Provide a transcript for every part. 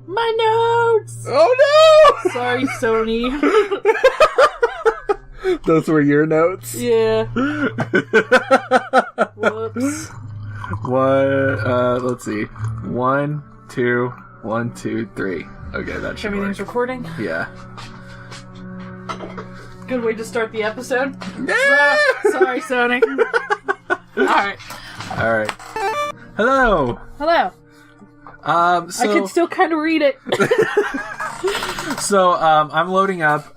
My notes! Oh no! Sorry, Sony. Those were your notes? Yeah. Whoops. Let's see. 1, 2, 1, 2, 3. Okay, that should Everything's work. recording? Yeah. Good way to start the episode. Yeah! Sorry, Sony. Alright. Hello! Hello. I can still kind of read it. So, I'm loading up,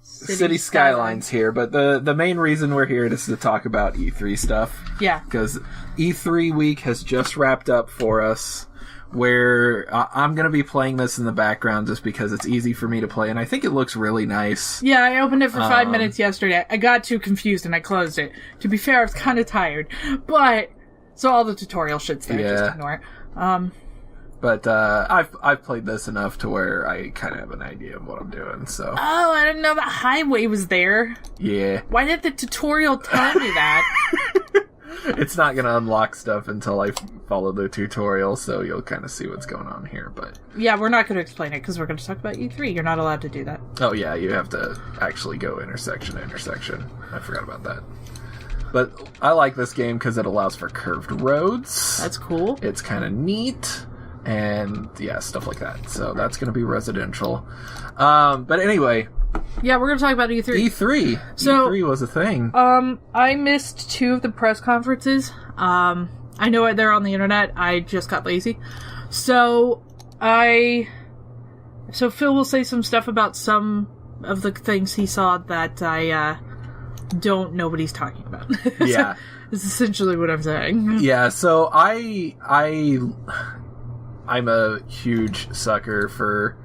City Skylines here, but the main reason we're here is to talk about E3 stuff. Yeah. Because E3 week has just wrapped up for us, where I'm going to be playing this in the background just because it's easy for me to play, and I think it looks really nice. Yeah, I opened it for 5 minutes yesterday. I got too confused and I closed it. To be fair, I was kind of tired. But, so all the tutorial shit's there, just ignore it. But I've played this enough to where I kind of have an idea of what I'm doing, so... Oh, I didn't know the highway was there. Yeah. Why didn't the tutorial tell me that? It's not going to unlock stuff until I follow the tutorial, so you'll kind of see what's going on here, but... Yeah, we're not going to explain it, because we're going to talk about E3. You're not allowed to do that. Oh, yeah, you have to actually go intersection to intersection. I forgot about that. But I like this game because it allows for curved roads. That's cool. It's kind of neat. And, yeah, stuff like that. So that's going to be residential. But anyway. Yeah, we're going to talk about E3. E3. So, E3 was a thing. I missed 2 of the press conferences. I know they're on the internet. I just got lazy. So Phil will say some stuff about some of the things he saw that I don't know what he's talking about. Yeah. That's essentially what I'm saying. Yeah, so I'm a huge sucker for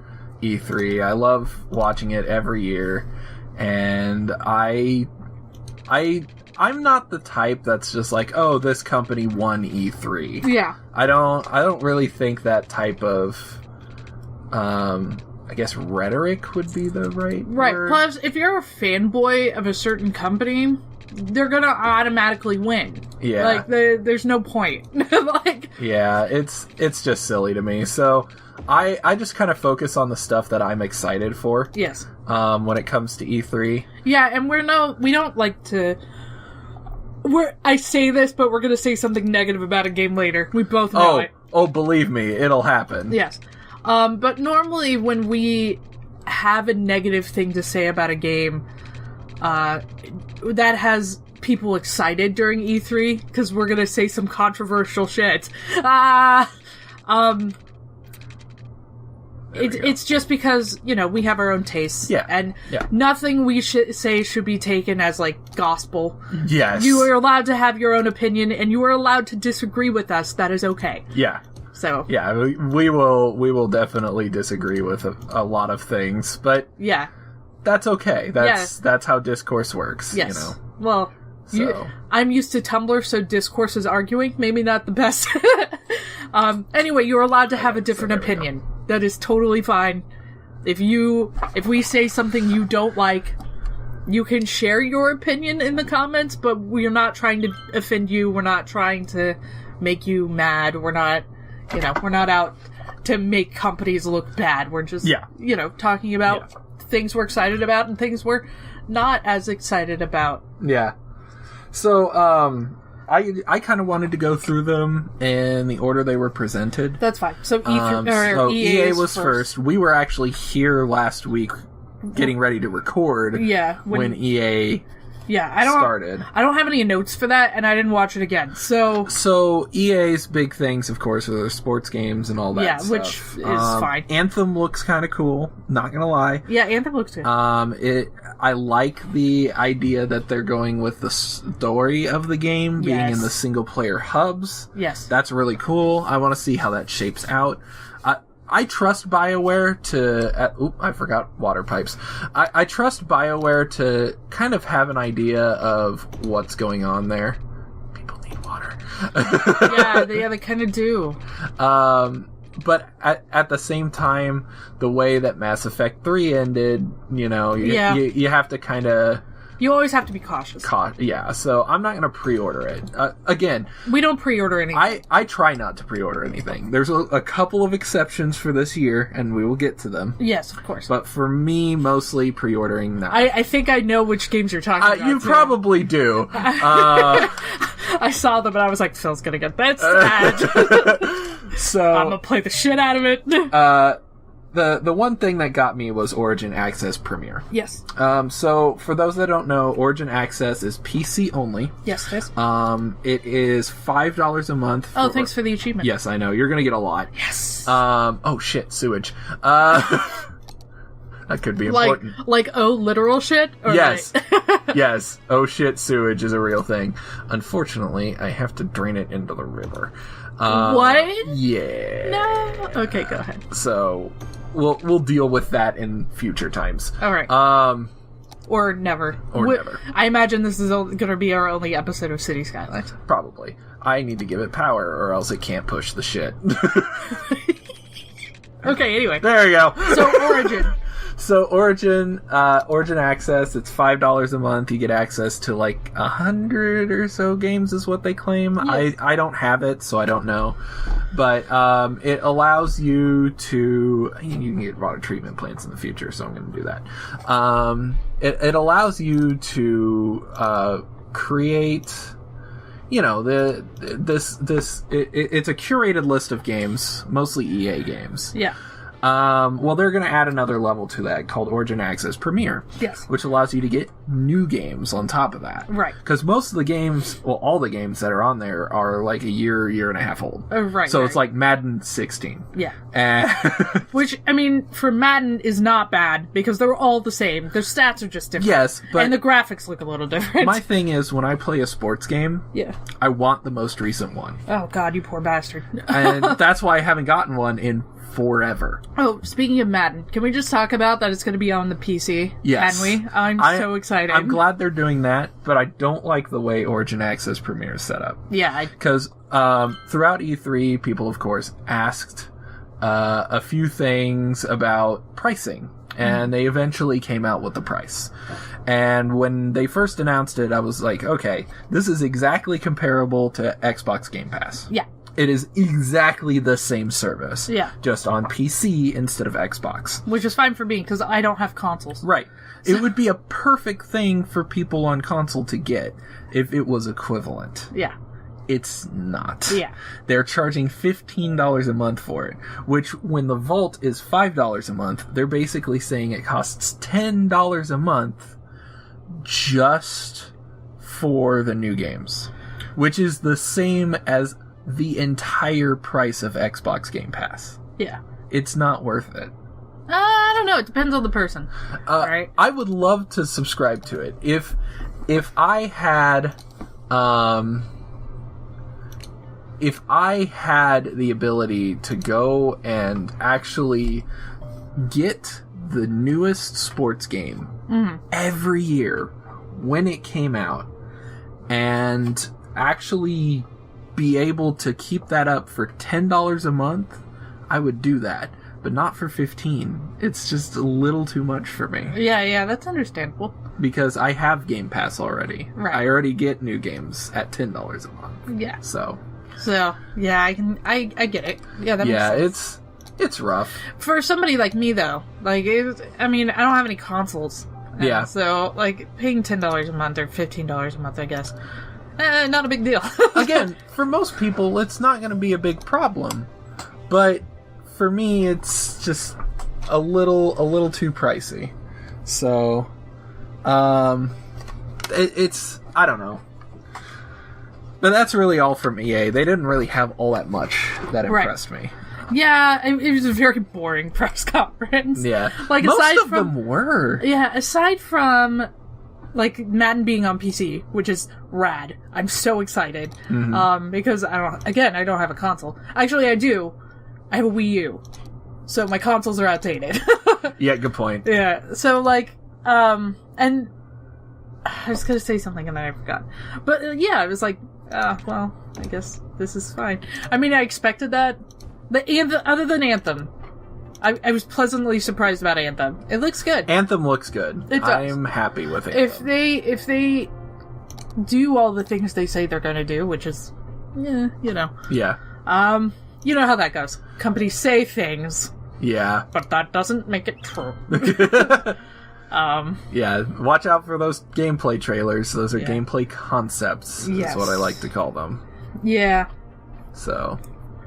E3. I love watching it every year, and I'm not the type that's just like, oh, this company won E3. Yeah. I don't really think that type of I guess rhetoric would be the right word. Plus, if you're a fanboy of a certain company, they're gonna automatically win. Yeah. Like, there's no point. Like... Yeah, it's just silly to me. So, I just kind of focus on the stuff that I'm excited for. Yes. When it comes to E3. Yeah, and we don't like to... I say this, but we're gonna say something negative about a game later. We both know it. Oh, believe me, it'll happen. Yes. But normally when we have a negative thing to say about a game, that has people excited during E3, because we're gonna say some controversial shit. It's just because, we have our own tastes. Yeah. And nothing we say should be taken as, like, gospel. Yes. You are allowed to have your own opinion, and you are allowed to disagree with us. That is okay. Yeah. So. Yeah, we will definitely disagree with a lot of things, but... Yeah. That's okay. That's how discourse works, Yes. Well... So. I'm used to Tumblr, so discourse is arguing. Maybe not the best. Anyway, you're allowed to have a different opinion. That is totally fine. If we say something you don't like, you can share your opinion in the comments, but we're not trying to offend you. We're not trying to make you mad. We're not, we're not out to make companies look bad. We're just, talking about things we're excited about and things we're not as excited about. Yeah. So, I kind of wanted to go through them in the order they were presented. That's fine. So, EA was first. We were actually here last week getting ready to record when EA started. I don't have any notes for that, and I didn't watch it again. So EA's big things, of course, are their sports games and all that stuff. Which is fine. Anthem looks kind of cool, not gonna lie. Yeah, Anthem looks good. I like the idea that they're going with the story of the game being in the single-player hubs. Yes. That's really cool. I want to see how that shapes out. I trust BioWare to... I forgot water pipes. I trust BioWare to kind of have an idea of what's going on there. People need water. They kind of do. But at the same time, the way that Mass Effect 3 ended, you have to kind of You always have to be cautious. Yeah, so I'm not going to pre-order it. Again, we don't pre-order anything. I try not to pre-order anything. There's a couple of exceptions for this year, and we will get to them. Yes, of course. But for me, mostly pre-ordering now. I think I know which games you're talking about. You probably do. I saw them, and I was like, Phil's going to get that stat. So I'm going to play the shit out of it. The one thing that got me was Origin Access Premier. Yes. So for those that don't know, Origin Access is PC only. Yes, it is. It is $5 a month. Oh, thanks for the achievement. Yes, I know. You're gonna get a lot. Yes. Oh shit, sewage. That could be important. Like literal shit? Or yes. Yes. Oh shit, sewage is a real thing. Unfortunately, I have to drain it into the river. What? Yeah. No. Okay, go ahead. So we'll deal with that in future times. All right. Or never. Never. I imagine this is going to be our only episode of City Skylines. Probably. I need to give it power, or else it can't push the shit. Okay. Anyway. There you go. So Origin. So Origin Access, it's $5 a month. You get access to like 100 or so games is what they claim. Yes. I don't have it, so I don't know. But it allows you to... You can get water treatment plants in the future, so I'm going to do that. It allows you to create... You know, it's a curated list of games, mostly EA games. Yeah. Well, they're going to add another level to that called Origin Access Premier. Yes. Which allows you to get new games on top of that. Right. Because most of the games, well, all the games that are on there are like a year and a half old. Right. So it's like Madden 16. Yeah. And which, I mean, for Madden is not bad because they're all the same. Their stats are just different. Yes, but... And the graphics look a little different. My thing is, when I play a sports game, yeah, I want the most recent one. Oh, God, you poor bastard. And that's why I haven't gotten one in forever. Oh, speaking of Madden, can we just talk about that it's going to be on the PC? Yes. Can we? I'm so excited. I'm glad they're doing that, but I don't like the way Origin Access Premier is set up. Yeah. Because throughout E3, people, of course, asked a few things about pricing, and they eventually came out with the price. And when they first announced it, I was like, okay, this is exactly comparable to Xbox Game Pass. Yeah. It is exactly the same service. Yeah. Just on PC instead of Xbox. Which is fine for me, because I don't have consoles. Right. So, it would be a perfect thing for people on console to get if it was equivalent. Yeah. It's not. Yeah. They're charging $15 a month for it, which when the vault is $5 a month, they're basically saying it costs $10 a month just for the new games, which is the same as the entire price of Xbox Game Pass. Yeah. It's not worth it. I don't know. It depends on the person. Right? I would love to subscribe to it. If I had the ability to go and actually get the newest sports game every year when it came out and actually be able to keep that up for $10 a month, I would do that. But not for $15. It's just a little too much for me. Yeah, that's understandable. Because I have Game Pass already. Right. I already get new games at $10 a month. Yeah. So yeah, I get it. Yeah, that makes sense. It's rough. For somebody like me, though, like, I don't have any consoles. Yeah. So, like, paying $10 a month or $15 a month, I guess, not a big deal. Again, for most people, it's not going to be a big problem. But for me, it's just a little too pricey. So, it's I don't know. But that's really all from EA. They didn't really have all that much that impressed me. Yeah, it was a very boring press conference. Yeah. Like, most of them were. Yeah, aside from, like, Madden being on PC, which is rad. I'm so excited. Because I don't have a console. Actually, I do. I have a Wii U. So my consoles are outdated. Yeah, good point. Yeah, so, like, and I was gonna say something and then I forgot. But, yeah, it was like, well, I guess this is fine. I mean, I expected that. Other than Anthem, I was pleasantly surprised about Anthem. It looks good. Anthem looks good. It does. I'm happy with Anthem. If they do all the things they say they're going to do, which is, you know. Yeah. You know how that goes. Companies say things. Yeah. But that doesn't make it true. Yeah, watch out for those gameplay trailers. Those are Yeah. gameplay concepts, Yes. is what I like to call them. Yeah. So,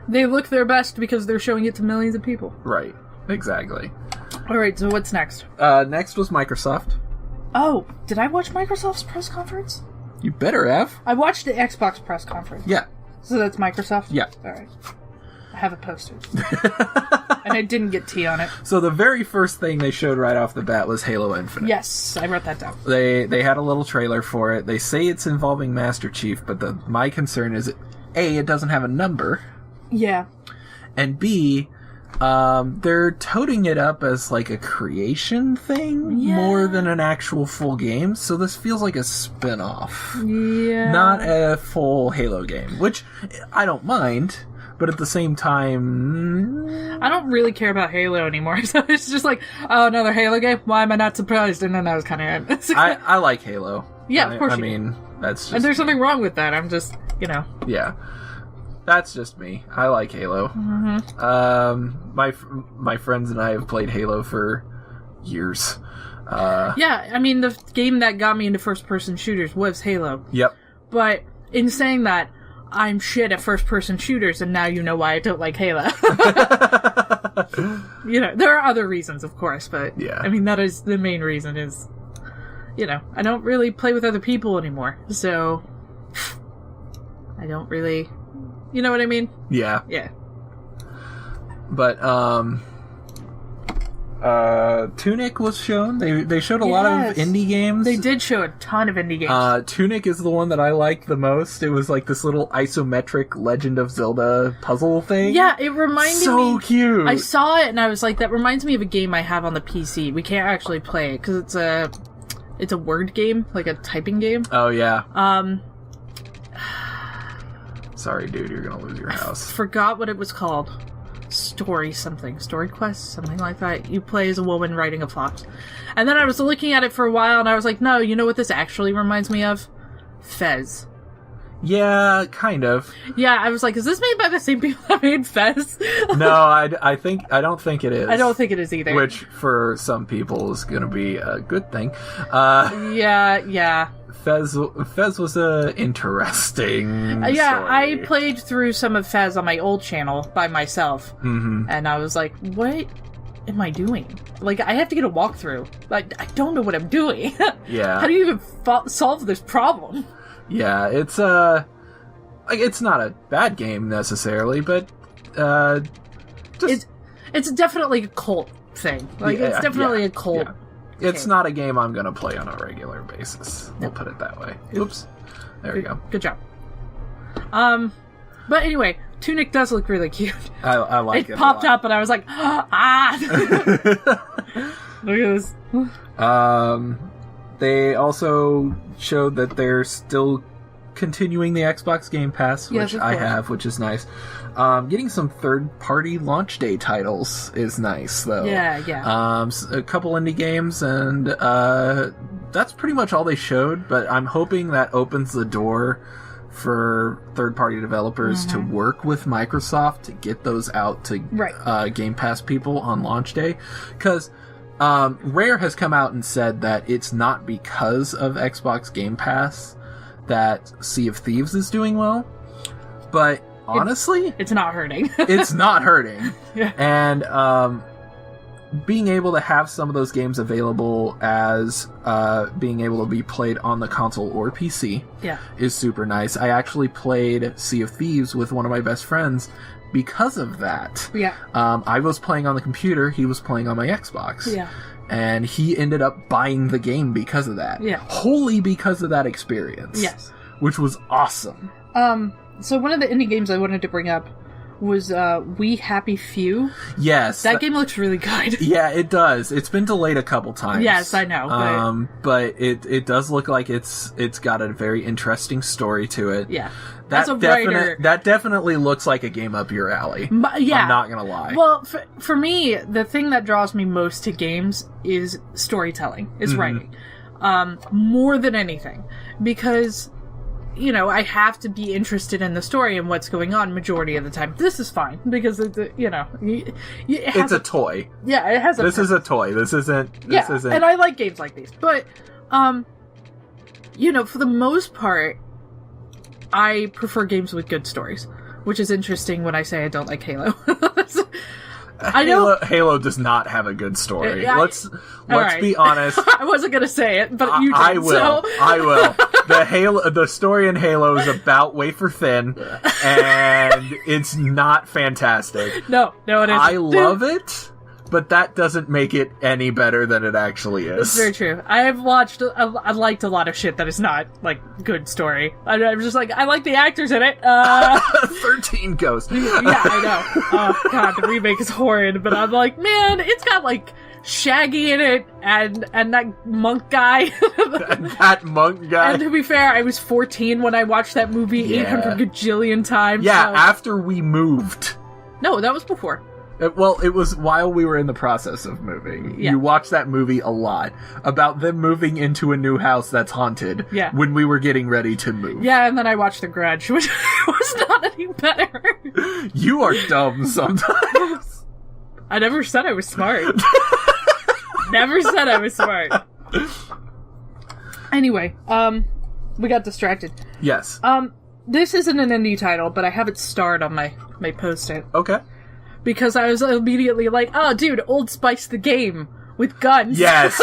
They look their best because they're showing it to millions of people. right. Exactly. Alright, so what's next? Next was Microsoft. Oh, did I watch Microsoft's press conference? You better have. I watched the Xbox press conference. Yeah. So that's Microsoft? Yeah. Alright. I have it posted. And I didn't get tea on it. So the very first thing they showed right off the bat was Halo Infinite. Yes, I wrote that down. They had a little trailer for it. They say it's involving Master Chief, but my concern is, A, it doesn't have a number, Yeah. and B, they're toting it up as like a creation thing Yeah. more than an actual full game, so this feels like a spin-off. Yeah. Not a full Halo game, which I don't mind, but at the same time... I don't really care about Halo anymore, so it's just like, oh, another Halo game? Why am I not surprised? And then that was kind of it. I like Halo. Yeah, of course I you do. mean, that's just... And there's nothing wrong with that. I'm just, you know. Yeah. That's just me. I like Halo. Mm-hmm. My friends and I have played Halo for years. Yeah, I mean, the game that got me into first-person shooters was Halo. Yep. But in saying that, I'm shit at first-person shooters, and now you know why I don't like Halo. You know, there are other reasons, of course, but Yeah. I mean, that is the main reason is, you know, I don't really play with other people anymore, so I don't really, you know what I mean? Yeah. Yeah. But Tunic was shown. They showed a lot of Yes. indie games. They did show a ton of indie games. Tunic is the one that I liked the most. It was like this little isometric Legend of Zelda puzzle thing. Yeah, it reminded me... So cute. I saw it and I was like, that reminds me of a game I have on the PC. We can't actually play it because it's a word game, like a typing game. Oh yeah. Sorry, dude, you're gonna lose your house. Forgot what it was called. Story quest, something like that. You play as a woman riding a fox. And then I was looking at it for a while and I was like, no, you know what this actually reminds me of? Fez. Yeah, kind of. Yeah, I was like, is this made by the same people that made Fez? No, I don't think it is. I don't think it is either. Which, for some people, is going to be a good thing. Yeah. Fez was a interesting Yeah, story. I played through some of Fez on my old channel by myself. Mm-hmm. And I was like, what am I doing? Like, I have to get a walkthrough. Like, I don't know what I'm doing. Yeah. How do you even solve this problem? Yeah, it's not a bad game necessarily, but It's definitely a cult thing. Like, Yeah, it's definitely yeah, a cult. yeah. It's not a game I'm going to play on a regular basis. We'll put it that way. Oops. There we go. Good job. But anyway, Tunic does look really cute. I like it. It popped up and I was like, ah! Look at this. They also showed that they're still continuing the Xbox Game Pass, Yes, which of I course. have, which is nice. Getting some third-party launch day titles is nice, though. Yeah. A couple indie games, and that's pretty much all they showed, but I'm hoping that opens the door for third-party developers to work with Microsoft to get those out to Game Pass people on launch day. Because Rare has come out and said that it's not because of Xbox Game Pass that Sea of Thieves is doing well, but honestly, It's not hurting. it's not hurting. Yeah. And being able to have some of those games available as being able to be played on the console or PC Yeah. is super nice. I actually played Sea of Thieves with one of my best friends because of that. Yeah. I was playing on the computer, he was playing on my Xbox. Yeah. And he ended up buying the game because of that. Yeah. Wholly because of that experience. Yes. Which was awesome. So one of the indie games I wanted to bring up was We Happy Few. Yes. That game looks really good. Yeah, it does. It's been delayed a couple times. Yes, I know. But it does look like it's got a very interesting story to it. Yeah. As a writer... That definitely looks like a game up your alley. Yeah. I'm not gonna lie. Well, for me, the thing that draws me most to games is storytelling, is writing. More than anything. Because... I have to be interested in the story and what's going on majority of the time. This is fine, because, it has a toy. Yeah, it has a... This is a toy. This isn't... and I like games like these. But, for the most part, I prefer games with good stories. Which is interesting when I say I don't like Halo. I know Halo does not have a good story. Let's right. be honest. I wasn't gonna say it, but you did. I will. I will. The story in Halo is about wafer thin, and it's not fantastic. No, it isn't. I love it, but that doesn't make it any better than it actually is. It's very true. I liked a lot of shit that is not, good story. I'm just I like the actors in it. 13 Ghosts. Yeah, I know. Oh, God, the remake is horrid, but I'm like, man, it's got, Shaggy in it, and that monk guy. That monk guy. And to be fair, I was 14 when I watched that movie 800 gajillion times. Yeah, so. After we moved. No, that was before. Well, it was while we were in the process of moving. Yeah. You watched that movie a lot. About them moving into a new house that's haunted. Yeah. When we were getting ready to move. Yeah, and then I watched The Grudge, which was not any better. You are dumb sometimes. I never said I was smart. Never said I was smart. Anyway, we got distracted. Yes. This isn't an indie title, but I have it starred on my post-it. Okay. Because I was immediately like, oh, dude, Old Spice the game with guns. Yes.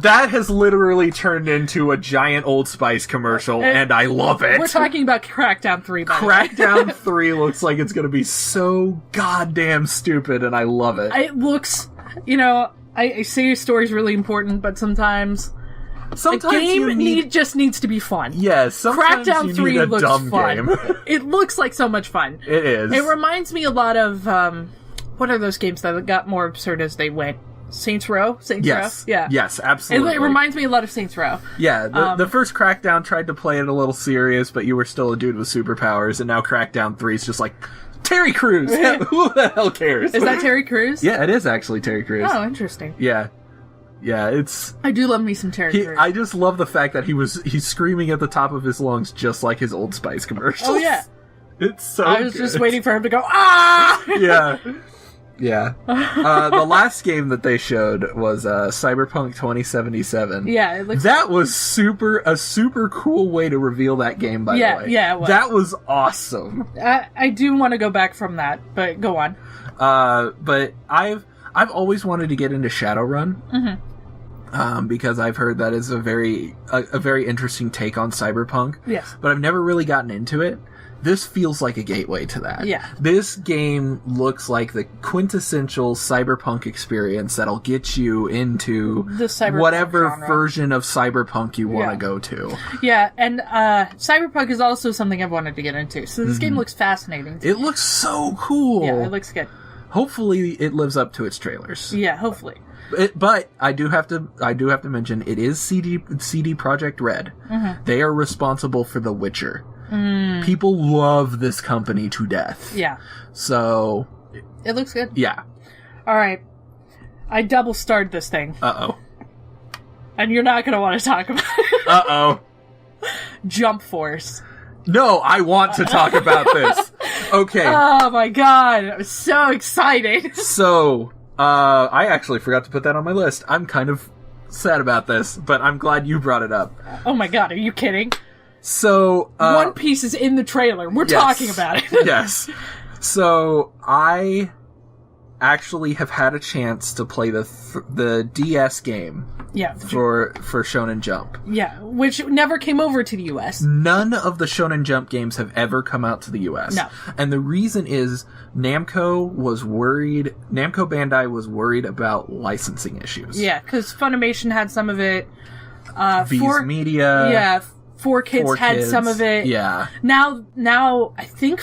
That has literally turned into a giant Old Spice commercial, and I love it. We're talking about Crackdown 3, by the way. Crackdown 3 looks like it's going to be so goddamn stupid, and I love it. It looks, I say a story's really important, but sometimes a game just needs to be fun. Yes, sometimes Crackdown you 3 need a looks dumb fun. game. It looks like so much fun. It is. It reminds me a lot of, what are those games that got more absurd as they went? Saints Row? Yes. Yeah. Yes, absolutely. It reminds me a lot of Saints Row. Yeah, the first Crackdown tried to play it a little serious, but you were still a dude with superpowers, and now Crackdown 3 is just like, Terry Crews! Who the hell cares? Is that Terry Crews? Yeah, it is actually Terry Crews. Oh, interesting. Yeah. Yeah, it's... I do love me some Terry Crews. I just love the fact that he's screaming at the top of his lungs just like his Old Spice commercials. Oh, yeah. It's so I was good. just waiting for him to go, ah! Yeah. Yeah. The last game that they showed was Cyberpunk 2077. Yeah, it looks... That was a super cool way to reveal that game, by the way. Yeah, it was. That was awesome. I do want to go back from that, but go on. But I've always wanted to get into Shadowrun. Mm-hmm. Because I've heard that is a very interesting take on Cyberpunk. Yes. But I've never really gotten into it. This feels like a gateway to that. Yeah. This game looks like the quintessential cyberpunk experience that'll get you into the cyberpunk whatever genre. Version of cyberpunk you want to go to. Yeah, and cyberpunk is also something I've wanted to get into. So this game looks fascinating. It looks so cool. Yeah, it looks good. Hopefully it lives up to its trailers. Yeah, hopefully. But I do have to mention it is CD Projekt Red. Mm-hmm. They are responsible for The Witcher. People love this company to death. Yeah. So... It looks good. Yeah. Alright. I double starred this thing. Uh-oh. And you're not going to want to talk about it. Uh-oh. Jump Force. No, I want to talk about this. Okay. Oh my god. I'm so excited. So, I actually forgot to put that on my list. I'm kind of sad about this, but I'm glad you brought it up. Oh my god, are you kidding? So, One Piece is in the trailer. We're talking about it. Yes. So, I actually have had a chance to play the DS game. Yeah. For Shonen Jump. Yeah, which never came over to the US. None of the Shonen Jump games have ever come out to the US. No. And the reason is Namco Bandai was worried about licensing issues. Yeah, because Funimation had some of it. Viz Media. Yeah, 4Kids had some of it. Yeah. Now I think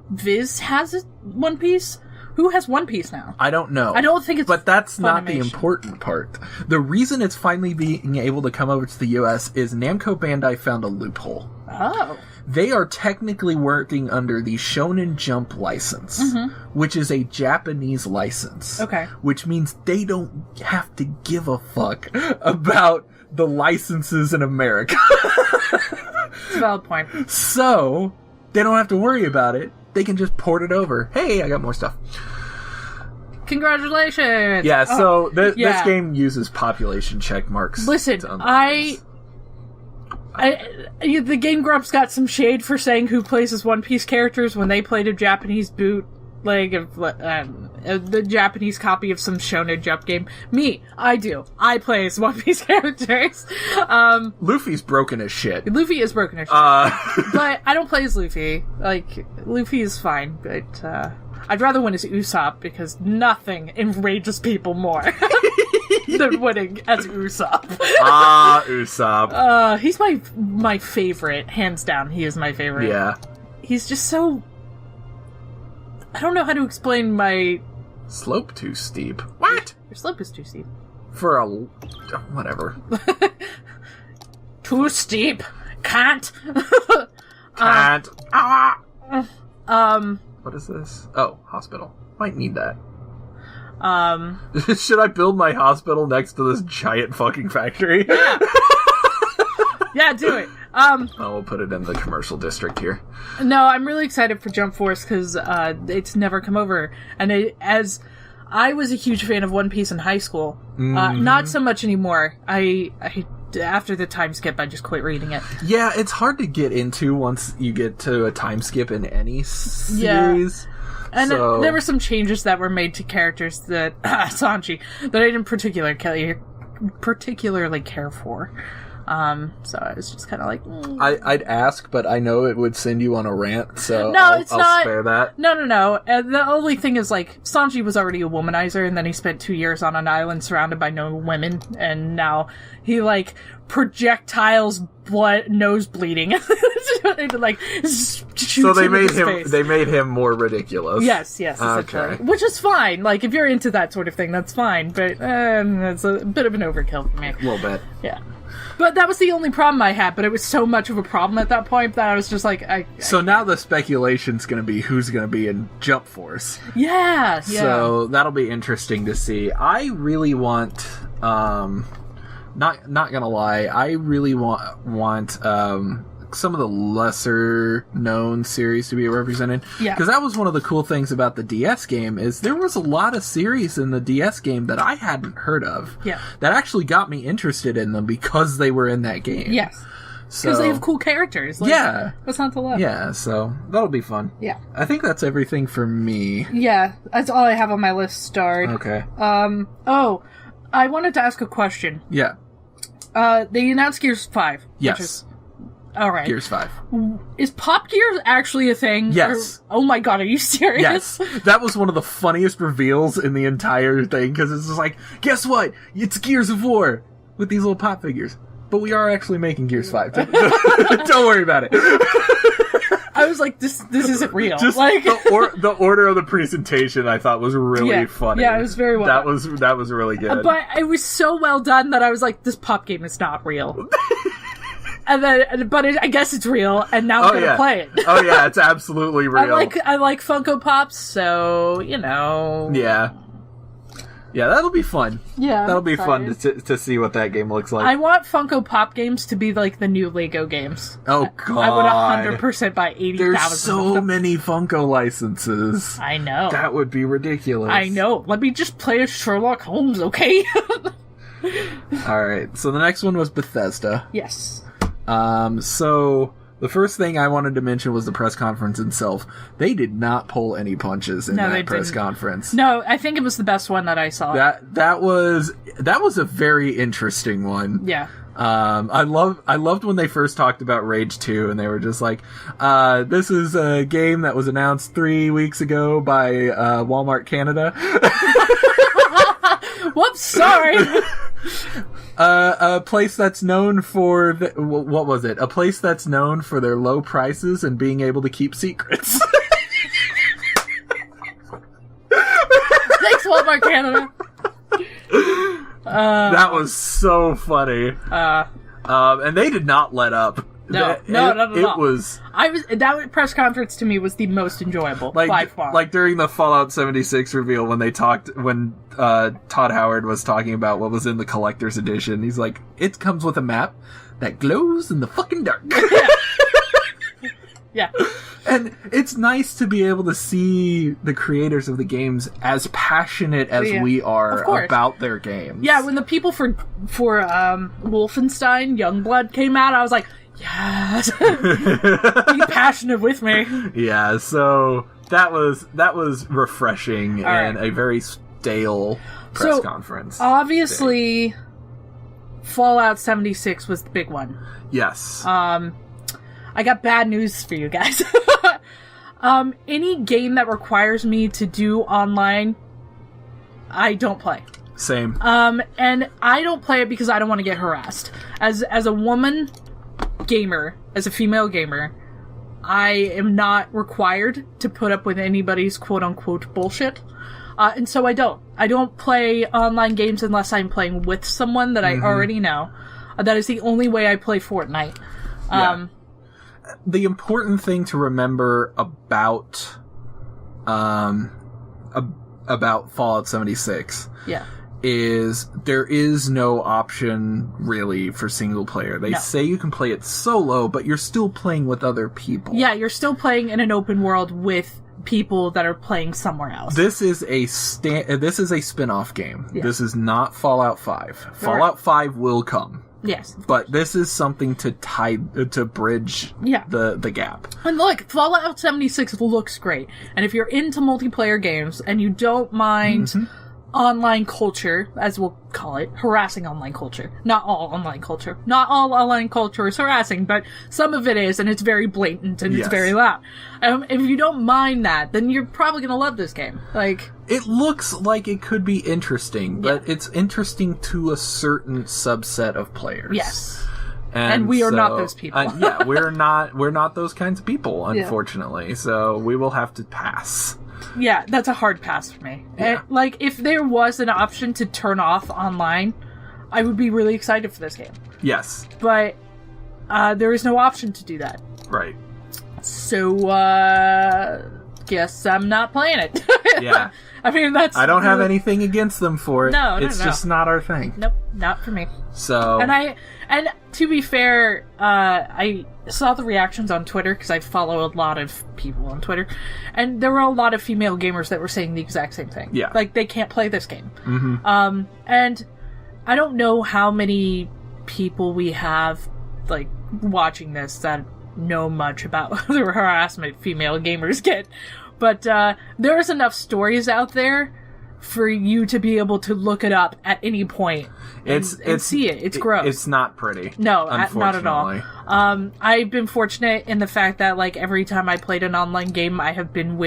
Viz has One Piece. Who has One Piece now? I don't know. I don't think it's But that's not the Funimation. important part. The reason it's finally being able to come over to the US is Namco Bandai found a loophole. Oh. They are technically working under the Shonen Jump license, which is a Japanese license. Okay. Which means they don't have to give a fuck about the licenses in America. It's a valid point. So, they don't have to worry about it. They can just port it over. Hey, I got more stuff. Congratulations! Yeah, so this yeah. game uses population check marks. Listen, to unlock things. the Game Grumps got some shade for saying who plays as One Piece characters when they played a Japanese bootleg of the Japanese copy of some Shonen Jump game. Me, I do. I play as One Piece characters. Luffy's broken as shit. Luffy is broken as shit. But I don't play as Luffy. Like, Luffy is fine, but I'd rather win as Usopp because nothing enrages people more than winning as Usopp. Usopp. He's my favorite, hands down. He is my favorite. Yeah. He's just so... I don't know how to explain my... Slope too steep. What? Your slope is too steep. For a... whatever. Too steep. Can't. Can't. Um... What is this? Oh, hospital. Might need that. Um... Should I build my hospital next to this giant fucking factory? Yeah, yeah, do it. We'll put it in the commercial district here. No, I'm really excited for Jump Force because it's never come over. And as I was a huge fan of One Piece in high school, not so much anymore. I after the time skip, I just quit reading it. Yeah, it's hard to get into once you get to a time skip in any series. Yeah. And so... there were some changes that were made to characters that Sanji that I didn't particularly care for. So I was just kind of like... I'd ask, but I know it would send you on a rant, so I'll not spare that. No. The only thing is, like, Sanji was already a womanizer, and then he spent 2 years on an island surrounded by no women, and now he, like, projectiles nose bleeding. Like, so they made him more ridiculous. Yes, essentially. Okay. Which is fine. Like, if you're into that sort of thing, that's fine, but it's a bit of an overkill for me. A little bit. Yeah. But that was the only problem I had, but it was so much of a problem at that point that I was just like... So now the speculation's going to be who's going to be in Jump Force. Yeah. So that'll be interesting to see. I really want... not gonna lie, I really want some of the lesser known series to be represented. Yeah. Because that was one of the cool things about the DS game is there was a lot of series in the DS game that I hadn't heard of. Yeah. That actually got me interested in them because they were in that game. Yes. So, because they have cool characters. Like, yeah. What's not to love? Yeah, so that'll be fun. Yeah. I think that's everything for me. Yeah, that's all I have on my list starred. Okay. Oh, I wanted to ask a question. Yeah. They announced Gears 5. Yes. Which is, all right. Gears 5. Is Pop Gears actually a thing? Yes. Or, oh my god, are you serious? Yes. That was one of the funniest reveals in the entire thing, because it's just like, guess what? It's Gears of War with these little pop figures. But we are actually making Gears 5. Don't worry about it. I was like, this isn't real. Just like the order of the presentation I thought was really funny. Yeah, it was very well done. That was really good. But it was so well done that I was like, this pop game is not real. And then, I guess it's real, and now I'm gonna play it. Oh yeah, it's absolutely real. I like Funko Pops, so you know. Yeah. Yeah, that'll be fun. Yeah, that'll be fun to see what that game looks like. I want Funko Pop games to be like the new Lego games. Oh god, I would 100% buy 80,000. There's so many Funko licenses. I know that would be ridiculous. I know. Let me just play as Sherlock Holmes, okay? All right. So the next one was Bethesda. Yes. So the first thing I wanted to mention was the press conference itself. They did not pull any punches in that press conference. No, I think it was the best one that I saw. That was a very interesting one. Yeah. I loved when they first talked about Rage 2 and they were just like, this is a game that was announced 3 weeks ago by Walmart Canada. Whoops, sorry. A place that's known for what was it? A place that's known for their low prices and being able to keep secrets. Walmart Canada. That was so funny. And they did not let up. No. It was. That press conference to me was the most enjoyable by far. Like during the Fallout 76 reveal when Todd Howard was talking about what was in the collector's edition. He's like, it comes with a map that glows in the fucking dark. Yeah. And it's nice to be able to see the creators of the games as passionate as we are about their games. Yeah, when the people for Wolfenstein Youngblood came out, I was like, yes, be passionate with me. Yeah, so that was refreshing and a very stale press conference. Obviously, Fallout 76 was the big one. Yes. I got bad news for you guys. Any game that requires me to do online, I don't play. Same. And I don't play it because I don't want to get harassed. As a woman gamer, as a female gamer, I am not required to put up with anybody's quote-unquote bullshit. And so I don't. I don't play online games unless I'm playing with someone that I already know. That is the only way I play Fortnite. The important thing to remember about Fallout 76 is there is no option really for single player. They say you can play it solo, but you're still playing with other people. Yeah, you're still playing in an open world with people that are playing somewhere else. This is a spin-off game. Yeah. This is not Fallout 5. Fallout 5 will come. Yes. But this is something to bridge the gap. And look, Fallout 76 looks great. And if you're into multiplayer games and you don't mind online culture, as we'll call it, harassing online culture. Not all online culture. Not all online culture is harassing, but some of it is, and it's very blatant and it's very loud. If you don't mind that, then you're probably going to love this game. Like, it looks like it could be interesting, but it's interesting to a certain subset of players. Yes. And we are not those people. We're not those kinds of people, unfortunately. So we will have to pass. Yeah, that's a hard pass for me. Yeah. Like, if there was an option to turn off online, I would be really excited for this game. Yes. But there is no option to do that. Right. So, guess I'm not playing it. Yeah. I mean, I don't have anything against them for it. No, it's just not our thing. Nope, not for me. So... And to be fair, I saw the reactions on Twitter, because I follow a lot of people on Twitter, and there were a lot of female gamers that were saying the exact same thing. Yeah. Like, they can't play this game. And I don't know how many people we have, like, watching this that know much about the harassment female gamers get, but there's enough stories out there for you to be able to look it up at any point and see it. It's gross. It's not pretty. No, not at all. I've been fortunate in the fact that, like, every time I played an online game, I have been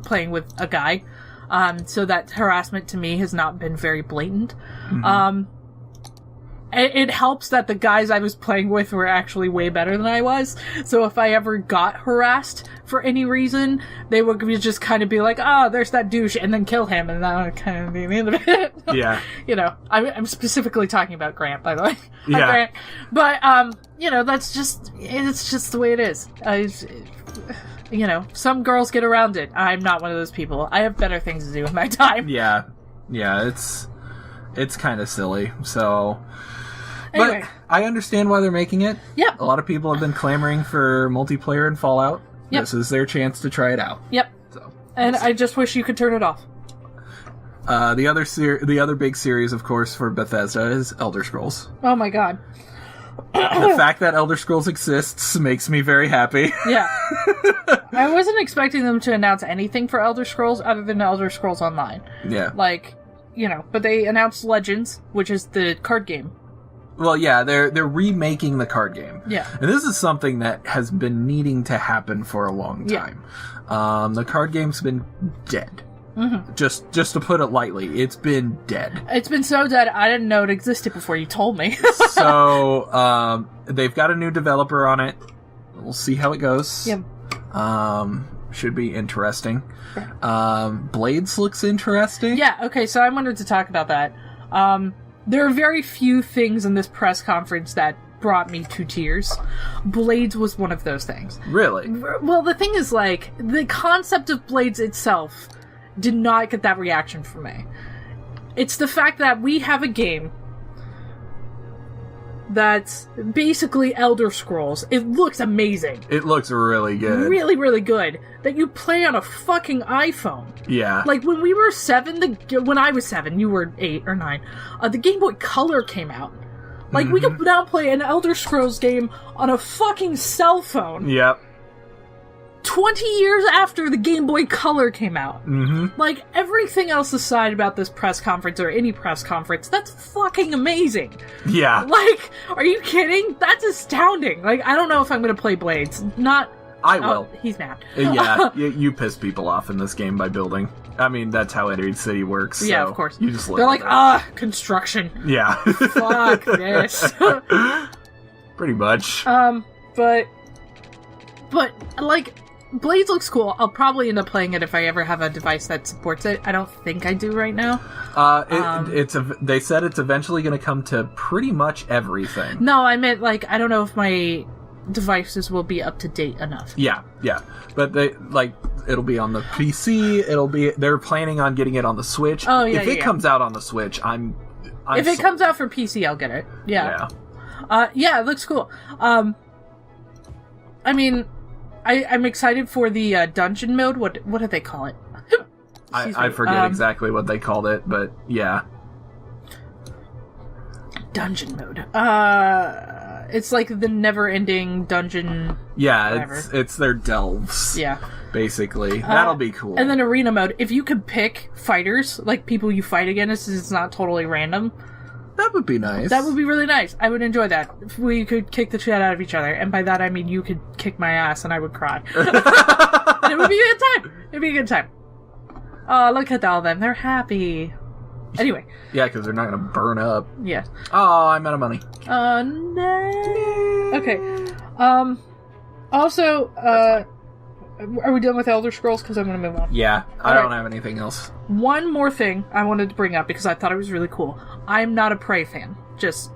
playing with a guy. So that harassment to me has not been very blatant. It helps that the guys I was playing with were actually way better than I was. So if I ever got harassed for any reason, they would just kind of be like, "Oh, there's that douche," and then kill him, and that would kind of be the end of it. Yeah. You know, I'm specifically talking about Grant, by the way. Yeah. Grant. But you know, it's just the way it is. You know, some girls get around it. I'm not one of those people. I have better things to do with my time. Yeah. It's kind of silly. So. Anyway. But I understand why they're making it. Yep. A lot of people have been clamoring for multiplayer in Fallout. Yep. This is their chance to try it out. Yep. So, and I just wish you could turn it off. The other big series, of course, for Bethesda is Elder Scrolls. Oh my god. The fact that Elder Scrolls exists makes me very happy. Yeah. I wasn't expecting them to announce anything for Elder Scrolls other than Elder Scrolls Online. Yeah. Like, you know, but they announced Legends, which is the card game. Well, yeah, they're remaking the card game. Yeah. And this is something that has been needing to happen for a long time. Yeah. The card game's been dead. Mm-hmm. Just to put it lightly, it's been dead. It's been so dead, I didn't know it existed before you told me. So, they've got a new developer on it. We'll see how it goes. Yep. should be interesting. Blades looks interesting. Yeah, okay, so I wanted to talk about that. There are very few things in this press conference that brought me to tears. Blades was one of those things. Really? Well, the thing is, like, the concept of Blades itself did not get that reaction from me. It's the fact that we have a game that's basically Elder Scrolls. It looks amazing. It looks really good. Really, really good. That you play on a fucking iPhone. Yeah. Like, when we were 7, when I was 7, you were 8 or 9, the Game Boy Color came out. Like, we could now play an Elder Scrolls game on a fucking cell phone. Yep. 20 years after the Game Boy Color came out. Mm-hmm. Like, everything else aside about this press conference, or any press conference, that's fucking amazing. Yeah. Like, are you kidding? That's astounding. Like, I don't know if I'm gonna play Blades. Not... I will. He's mad. Yeah, you piss people off in this game by building. I mean, that's how every city works. Yeah, so of course. You just look They're like, it. Construction. Yeah. Fuck this. Pretty much. But, like, Blades looks cool. I'll probably end up playing it if I ever have a device that supports it. I don't think I do right now. They said it's eventually going to come to pretty much everything. No, I meant, like, I don't know if my devices will be up to date enough. Yeah. But it'll be on the PC, they're planning on getting it on the Switch. Oh, yeah, If it comes out on the Switch, if it comes out for PC, I'll get it. Yeah. Yeah, it looks cool. I mean, I'm excited for the dungeon mode. What do they call it? I forget exactly what they called it, but yeah. Dungeon mode. It's like the never-ending dungeon. Yeah, it's their delves. Yeah, basically that'll be cool. And then arena mode. If you could pick fighters, like people you fight against, it's not totally random. That would be nice. That would be really nice. I would enjoy that. If we could kick the shit out of each other, and by that I mean you could kick my ass and I would cry. And it would be a good time. It'd be a good time. Oh, look at all of them. They're happy. Anyway. Yeah, because they're not going to burn up. Yeah. Oh, I'm out of money. No. Okay. Also, are we done with Elder Scrolls? Because I'm going to move on. Yeah, I don't have anything else. One more thing I wanted to bring up because I thought it was really cool. I'm not a Prey fan. Just...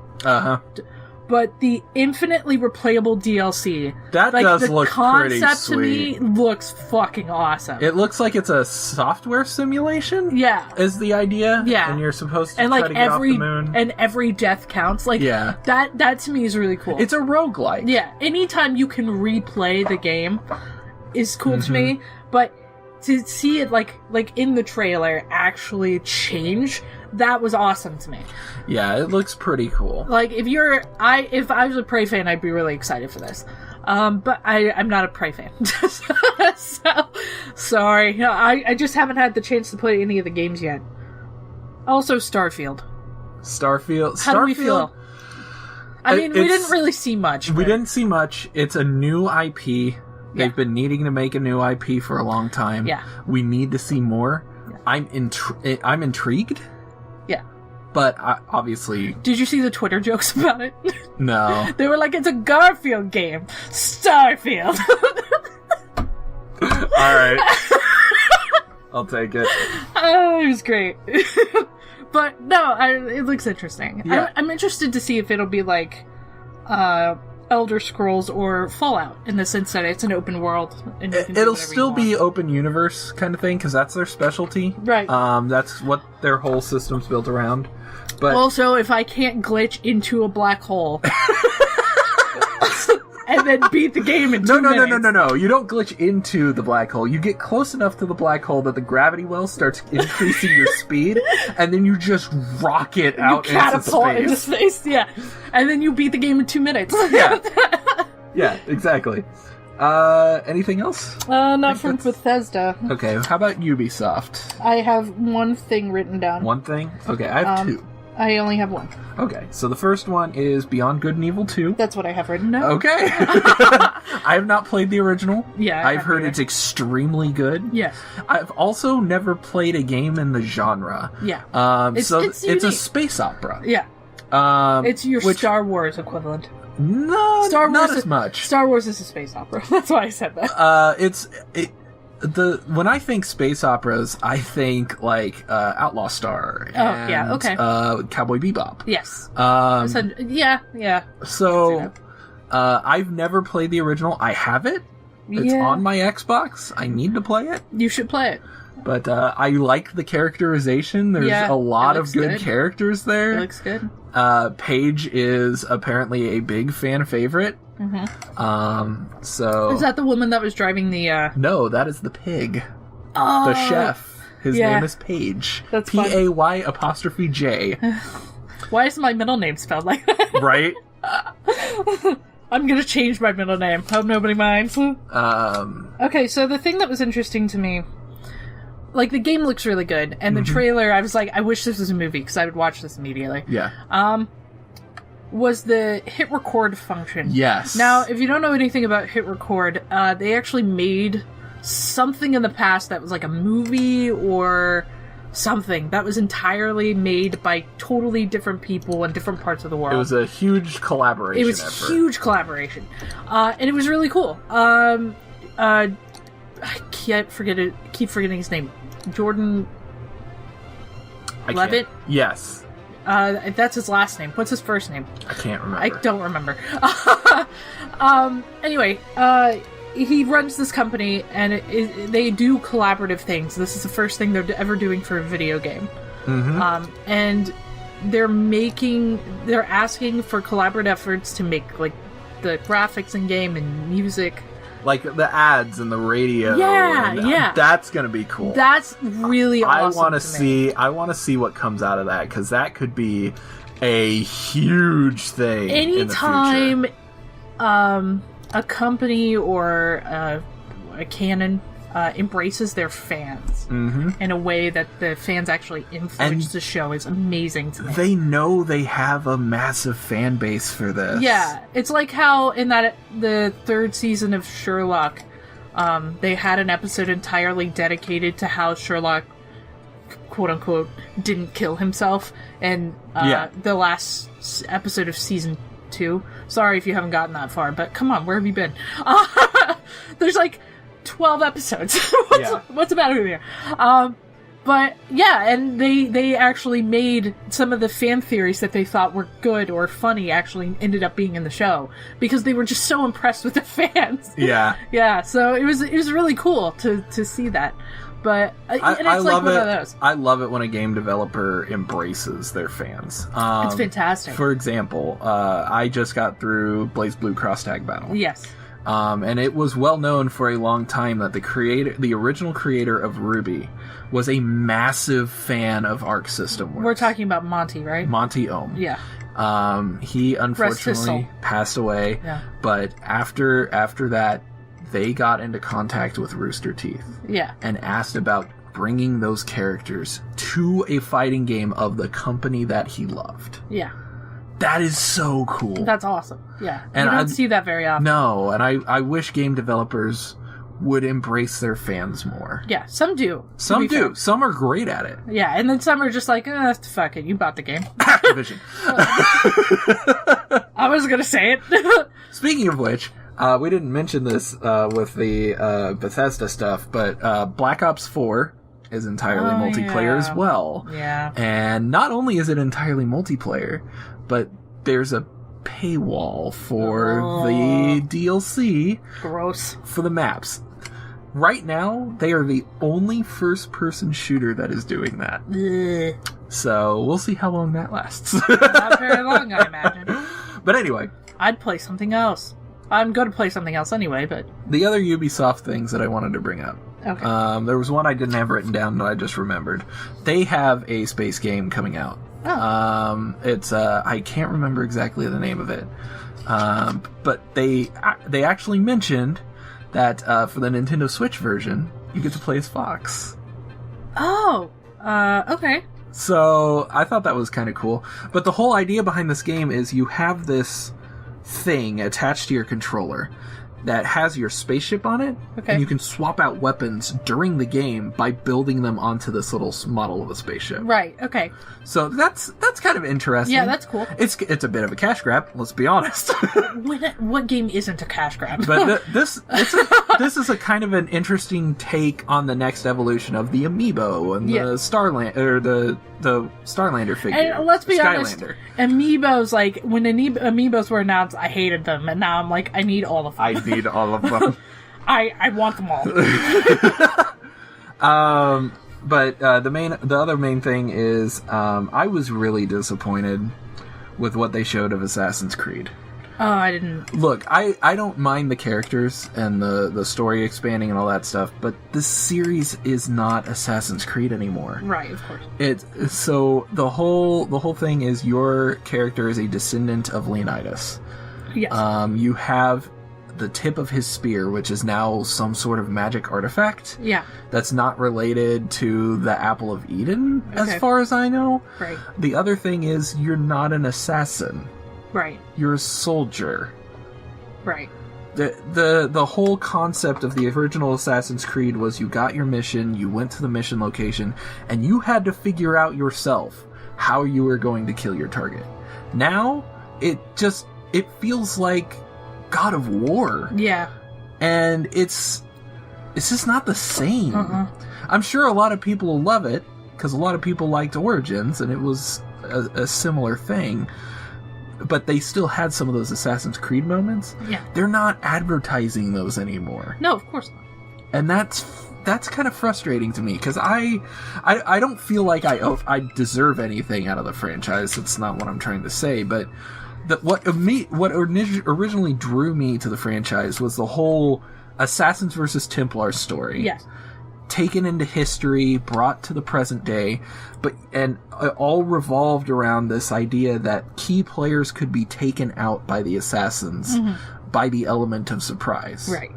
But the infinitely replayable DLC... That does look pretty sweet. The concept to me looks fucking awesome. It looks like it's a software simulation? Yeah. Is the idea? Yeah. And you're supposed to and try like to get off the moon? And every death counts. Like, yeah. That to me is really cool. It's a roguelike. Yeah. Anytime you can replay the game is cool to me. But to see it, like in the trailer, actually change... That was awesome to me. Yeah, it looks pretty cool. Like, if I was a Prey fan, I'd be really excited for this. But I'm not a Prey fan. So, sorry. I just haven't had the chance to play any of the games yet. Also, Starfield. How do we feel? I mean, we didn't really see much. We didn't see much. It's a new IP. They've been needing to make a new IP for a long time. Yeah. We need to see more. Yeah. I'm intrigued. Yeah. But obviously... Did you see the Twitter jokes about it? No. They were like, it's a Garfield game. Starfield. Alright. I'll take it. Oh, it was great. But, no, it looks interesting. Yeah. I'm interested to see if it'll be like Elder Scrolls or Fallout, in the sense that it's an open world. And you can it'll still be open universe kind of thing, because that's their specialty. Right. That's what their whole system's built around. But also, if I can't glitch into a black hole and then beat the game in 2 minutes... No. You don't glitch into the black hole. You get close enough to the black hole that the gravity well starts increasing your speed, and then you just rocket out into space. Yeah. And then you beat the game in 2 minutes. Yeah. Yeah, exactly. Anything else? Not from Bethesda. Okay, how about Ubisoft? I have one thing written down. One thing? Okay, I have two. I only have one. Okay, so the first one is Beyond Good and Evil 2. That's what I have written down. Okay. I have not played the original. Yeah. I've heard it's extremely good. Yeah. I've also never played a game in the genre. Yeah. It's a space opera. Yeah. It's your Star Wars equivalent. No, not as much. Star Wars is a space opera. That's why I said that. when I think space operas, I think like Outlaw Star and Cowboy Bebop. Yes. Yeah. So I've never played the original. I have it. It's on my Xbox. I need to play it. You should play it. But I like the characterization. There's a lot of good characters there. It looks good. Paige is apparently a big fan favorite. Mm-hmm. So is that the woman that was driving the? No, that is the pig. Oh, the chef. His name is Paige. That's Pay'J. Why is my middle name spelled like that? Right. I'm gonna change my middle name. Hope nobody minds. Okay, so the thing that was interesting to me, like, the game looks really good, and the trailer, I was like, I wish this was a movie, because I would watch this immediately. Yeah. Was the hit record function. Yes. Now, if you don't know anything about hit record, they actually made something in the past that was like a movie or something that was entirely made by totally different people in different parts of the world. It was a huge collaboration. It was a huge collaboration. And it was really cool. I keep forgetting his name. Jordan Levitt? Yes. That's his last name. What's his first name? I can't remember. I don't remember. Anyway, he runs this company, and they do collaborative things. This is the first thing they're ever doing for a video game. Mm-hmm. And they're asking for collaborative efforts to make, like, the graphics in game and music. Like the ads and the radio. Yeah. That's gonna be cool. That's really awesome. I want to see what comes out of that, because that could be a huge thing. Anytime, a company or a canon embraces their fans in a way that the fans actually influence the show is amazing to me. They know they have a massive fan base for this. Yeah, it's like how in the third season of Sherlock, they had an episode entirely dedicated to how Sherlock, quote unquote, didn't kill himself, and the last episode of season 2. Sorry if you haven't gotten that far, but come on, where have you been? There's like 12 episodes. What's the matter with you? But yeah, and they actually made some of the fan theories that they thought were good or funny actually ended up being in the show because they were just so impressed with the fans. Yeah. So it was really cool to see that. But I love it. One of those. I love it when a game developer embraces their fans. It's fantastic. For example, I just got through BlazBlue Cross Tag Battle. Yes. And it was well known for a long time that the original creator of Ruby, was a massive fan of Arc System Works. We're talking about Monty, right? Monty Ohm. Yeah. He unfortunately passed away. Yeah. But after that, they got into contact with Rooster Teeth. Yeah. And asked about bringing those characters to a fighting game of the company that he loved. Yeah. That is so cool. That's awesome. Yeah. And you don't see that very often. No, and I wish game developers would embrace their fans more. Yeah, some do. Some do. Fair. Some are great at it. Yeah, and then some are just like, fuck it, you bought the game. Activision. I was going to say it. Speaking of which, we didn't mention this with the Bethesda stuff, but Black Ops 4 is entirely multiplayer as well. Yeah. And not only is it entirely multiplayer, but there's a paywall for the DLC. Gross. For the maps. Right now, they are the only first-person shooter that is doing that. Ugh. So, we'll see how long that lasts. Not very long, I imagine. But anyway. I'd play something else. I'm going to play something else anyway, but... The other Ubisoft things that I wanted to bring up. Okay. There was one I didn't have written down that I just remembered. They have a space game coming out. Oh. It's, I can't remember exactly the name of it. But they actually mentioned that for the Nintendo Switch version, you get to play as Fox. Oh, okay. So I thought that was kind of cool. But the whole idea behind this game is you have this thing attached to your controller that has your spaceship on it, and you can swap out weapons during the game by building them onto this little model of a spaceship. Right, okay. So that's kind of interesting. Yeah, that's cool. It's a bit of a cash grab, let's be honest. What game isn't a cash grab? But it's this is a kind of an interesting take on the next evolution of the amiibo and the the Starlander figure. And let's be honest, Skylander. amiibos, like, when amiibos were announced, I hated them, and now I'm like, I need all of them. I need all of them. I want them all. But the other main thing is, I was really disappointed with what they showed of Assassin's Creed. Oh, I didn't. Look, I don't mind the characters and the story expanding and all that stuff, but this series is not Assassin's Creed anymore. Right, of course. So the whole thing is your character is a descendant of Leonidas. Yes. You have the tip of his spear, which is now some sort of magic artifact. Yeah. That's not related to the Apple of Eden, Okay. as far as I know. Right. The other thing is you're not an assassin. Right. You're a soldier. Right. The whole concept of the original Assassin's Creed was you got your mission, you went to the mission location, and you had to figure out yourself how you were going to kill your target. Now, it feels like God of War. Yeah. And it's just not the same. Uh-uh. I'm sure a lot of people will love it, because a lot of people liked Origins, and it was a similar thing. But they still had some of those Assassin's Creed moments. Yeah. They're not advertising those anymore. No, of course not. And that's kind of frustrating to me, because I don't feel like I deserve anything out of the franchise. That's not what I'm trying to say, but what originally drew me to the franchise was the whole Assassins versus Templars story. Yes. Taken into history, brought to the present day, and all revolved around this idea that key players could be taken out by the assassins by the element of surprise. Right.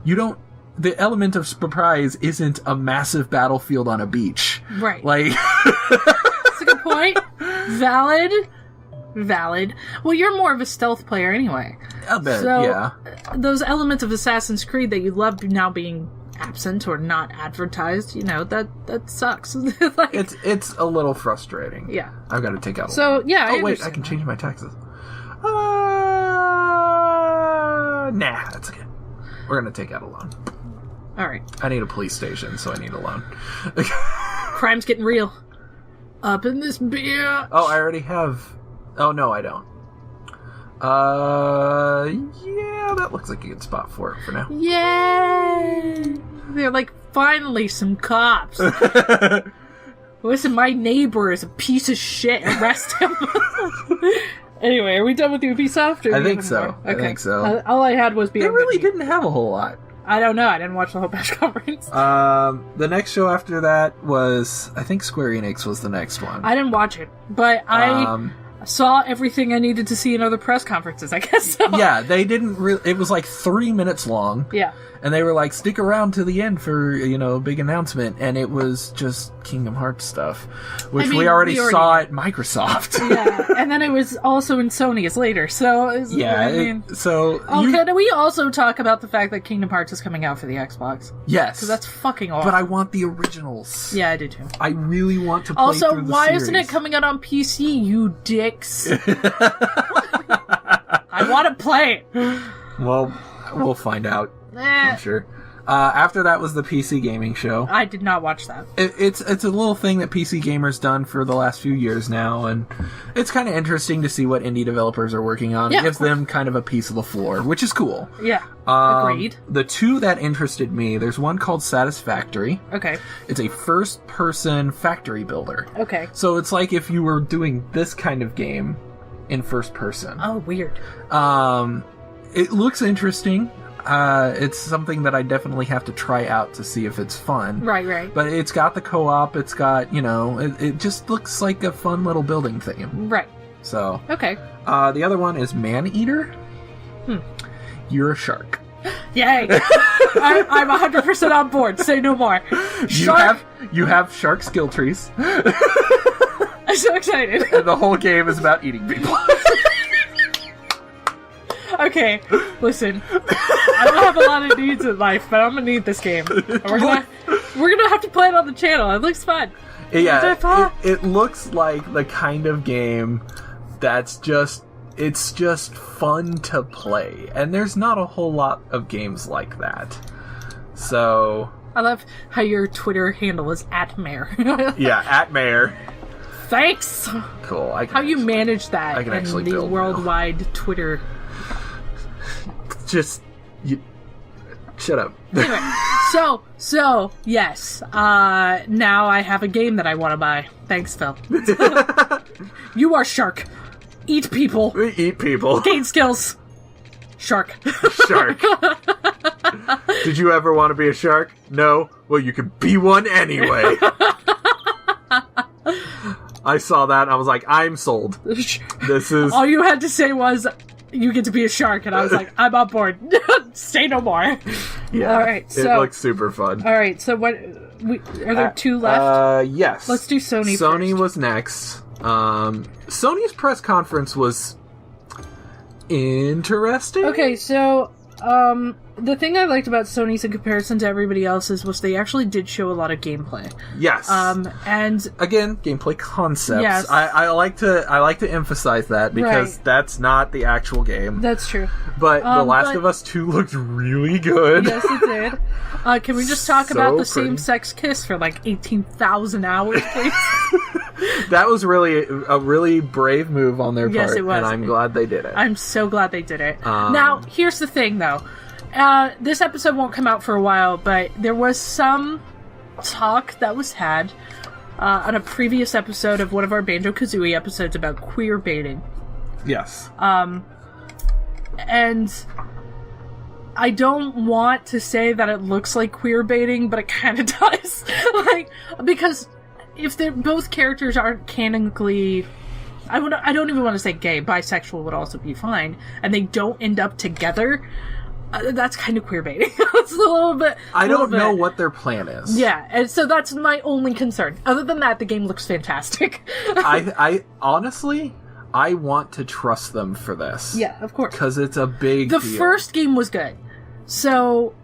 The element of surprise isn't a massive battlefield on a beach. Right. Like, That's a good point. Valid. Well, you're more of a stealth player anyway. a bit, So, yeah. those elements of Assassin's Creed that you love now being absent or not advertised, that sucks. Like, It's a little frustrating. yeah. I've got to take out. So, yeah, Oh I wait, I understand can that. change my taxes. Nah, that's good. We're gonna take out a loan. All right. I need a police station, so I need a loan. Crime's getting real. Up in this beer. Oh, I already have. Oh no, I don't. Yeah, that looks like a good spot for it for now. Yay! They're like, finally, some cops. Listen, my neighbor is a piece of shit. Arrest him. Anyway, are we done with Ubisoft? Or I do we think have so. more? I think so. All I had was They Beyond really Good Meat. didn't have a whole lot. I don't know. I didn't watch the whole press conference. The next show after that was, I think Square Enix was the next one. I didn't watch it, but I saw everything I needed to see in other press conferences, I guess. So. Yeah, they didn't really. It was like 3 minutes long. Yeah. And they were like, stick around to the end for, a big announcement. And it was just Kingdom Hearts stuff, which we already saw at Microsoft. Yeah, and then it was also in Sony's later. So, can we also talk about the fact that Kingdom Hearts is coming out for the Xbox? Yes. Because that's fucking awesome. But I want the originals. Yeah, I do too. I really want to play Also, through the why series. isn't it coming out on PC, you dicks? I want to play it. Well, we'll find out. Eh, I'm sure. After that was the PC gaming show. I did not watch that. It's a little thing that PC Gamer's done for the last few years now, and it's kind of interesting to see what indie developers are working on. Yeah, It gives them kind of a piece of the floor, which is cool. Yeah, agreed. The two that interested me, there's one called Satisfactory. Okay. It's a first-person factory builder. Okay. So it's like if you were doing this kind of game in first person. Oh, weird. It looks interesting. It's something that I definitely have to try out to see if it's fun. Right. But it's got the co-op, it's got, it just looks like a fun little building thing. Right. So. Okay. The other one is Man-Eater. You're a shark. Yay! I'm 100% on board. Say no more. Shark! You have shark skill trees. I'm so excited. And the whole game is about eating people. Okay, listen. I don't have a lot of needs in life, but I'm gonna need this game. And we're gonna have to play it on the channel. It looks fun. Yeah, it looks like the kind of game that's just fun to play, and there's not a whole lot of games like that. So I love how your Twitter handle is @mayor. yeah, @mayor. Thanks. Cool. How you manage that I can in actually the build now. worldwide Twitter? Shut up. Anyway, so yes. Now I have a game that I want to buy. Thanks, Phil. You are shark. Eat people. We eat people. Gain skills. Shark. Shark. Did you ever want to be a shark? No? Well, you could be one anyway. I saw that and I was like, I'm sold. This is... All you had to say was, you get to be a shark, and I was like, I'm on board. Say no more. Yeah. All right, so... It looks super fun. All right, so what... are there two left? Yes. Let's do Sony Sony first. was next. Sony's press conference was interesting. Okay, so, the thing I liked about Sony's in comparison to everybody else's was they actually did show a lot of gameplay. Yes. And again, gameplay concepts. Yes. I like to emphasize that because that's not the actual game. that's true. But The Last of Us 2 looked really good. Yes, it did. Can we just talk So about the pretty. same-sex kiss for like 18,000 hours, please? That was really a really brave move on their part. Yes, it was. And I'm glad they did it. I'm so glad they did it. Now, here's the thing, though. This episode won't come out for a while, but there was some talk that was had on a previous episode of one of our Banjo-Kazooie episodes about queer baiting. Yes. And I don't want to say that it looks like queer baiting, but it kind of does. Because if both characters aren't canonically... I don't even want to say gay. Bisexual would also be fine. And they don't end up together... that's kind of queer baiting. It's a little bit... I don't know what their plan is. Yeah, and so that's my only concern. Other than that, the game looks fantastic. I honestly, I want to trust them for this. Yeah, of course. Because it's a big The deal. first game was good. So,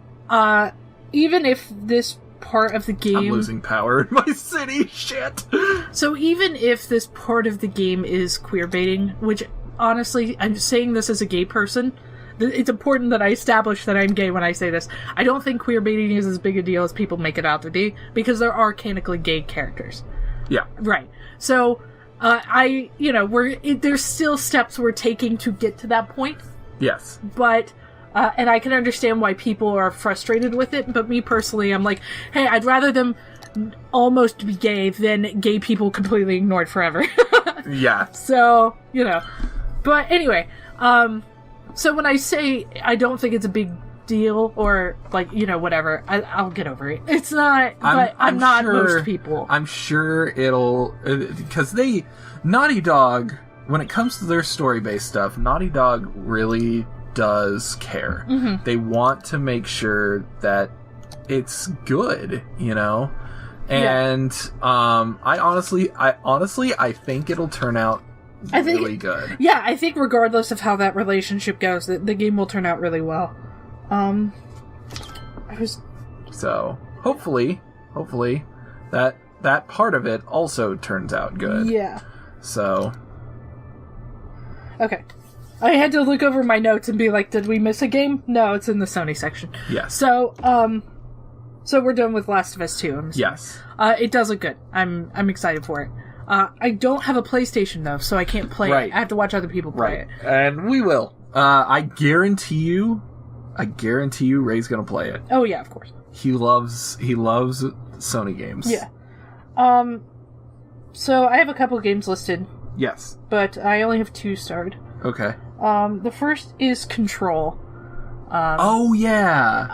even if this part of the game... I'm losing power in my city. Shit. So even if this part of the game is queer baiting, which, honestly, I'm saying this as a gay person... It's important that I establish that I'm gay when I say this. I don't think queer baiting is as big a deal as people make it out to be, because there are canonically gay characters. Yeah. Right. So, there's still steps we're taking to get to that point, Yes. but, and I can understand why people are frustrated with it, but me personally, I'm like, hey, I'd rather them almost be gay than gay people completely ignored forever. Yeah. So, but anyway, so when I say I don't think it's a big deal, or, whatever, I'll get over it. It's not, but I'm not sure, most people. I'm sure it'll... Because Naughty Dog, when it comes to their story-based stuff, Naughty Dog really does care. Mm-hmm. They want to make sure that it's good, And, I honestly think it'll turn out really good. Yeah, I think regardless of how that relationship goes, the game will turn out really well. So, hopefully, that part of it also turns out good. Yeah. So... Okay. I had to look over my notes and be like, did we miss a game? No, it's in the Sony section. Yes. So, so we're done with Last of Us 2, I'm assuming. Yes. It does look good. I'm excited for it. I don't have a PlayStation, though, so I can't play it. I have to watch other people play it. And we will. I guarantee you, Ray's gonna play it. Oh, yeah, of course. He loves Sony games. Yeah. So I have a couple of games listed, Yes. but I only have 2 starred. Okay. The first is Control. Oh, yeah!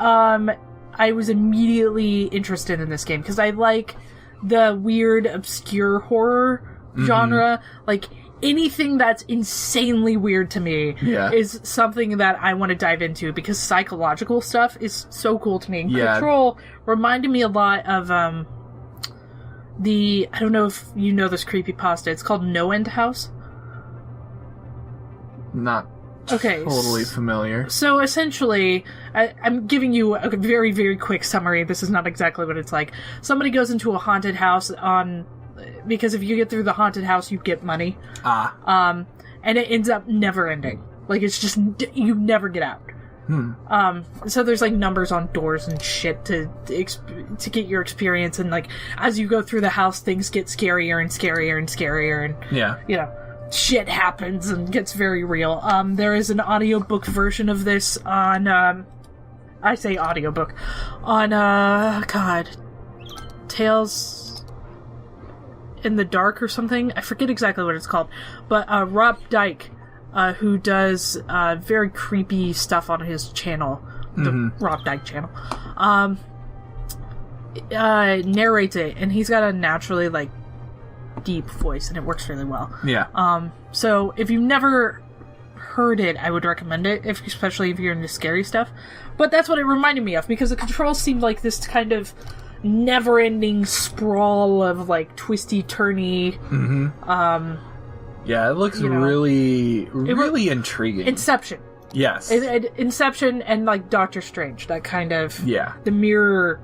I was immediately interested in this game, because I like the weird, obscure horror genre. Like, anything that's insanely weird to me is something that I want to dive into, because psychological stuff is so cool to me. And Control reminded me a lot of, I don't know if you know this creepypasta, it's called No End House. Not totally familiar. So essentially, I'm giving you a very, very quick summary. This is not exactly what it's like. Somebody goes into a haunted house because if you get through the haunted house, you get money. And it ends up never ending. Like, it's just, you never get out. So there's like numbers on doors and shit to get your experience, and like as you go through the house, things get scarier and scarier and scarier, and you know, shit happens and gets very real. There is an audiobook version of this on I say audiobook on Tales in the Dark or something. I forget exactly what it's called, but Rob Dyke, who does very creepy stuff on his channel, the Rob Dyke channel, narrates it, and he's got a naturally like deep voice, and it works really well. Yeah. So if you've never heard it, I would recommend it, especially if you're into scary stuff. But that's what it reminded me of, because the controls seemed like this kind of never-ending sprawl of like twisty-turny. Yeah, it looks really intriguing. Inception. Yes. Inception and like Doctor Strange, that kind of the mirror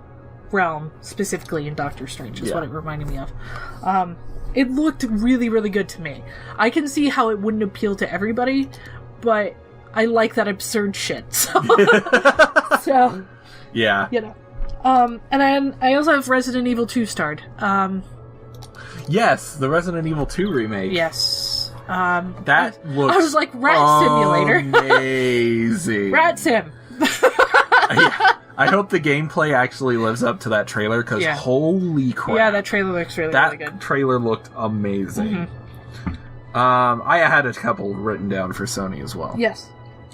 realm, specifically in Doctor Strange, is what it reminded me of. It looked really, really good to me. I can see how it wouldn't appeal to everybody, but I like that absurd shit. So yeah. You know. And I also have Resident Evil 2 starred. Yes, the Resident Evil 2 remake. Yes. That looks I was like, Rat Simulator. Amazing. Rat Sim. I hope the gameplay actually lives up to that trailer, because holy crap. Yeah, that trailer looks really good. That trailer looked amazing. I had a couple written down for Sony as well. Yes.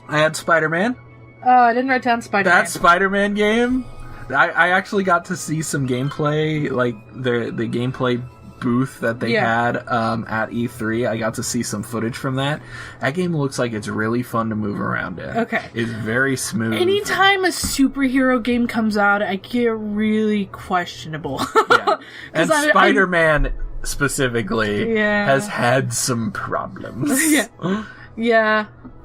I had Spider-Man. Oh, I didn't write down Spider-Man. That Spider-Man game, I actually got to see some gameplay, like the gameplay booth that they had at E3. I got to see some footage from that. That game looks like it's really fun to move around in. Okay. It's very smooth. Anytime a superhero game comes out, I get really questionable. And Spider-Man specifically has had some problems.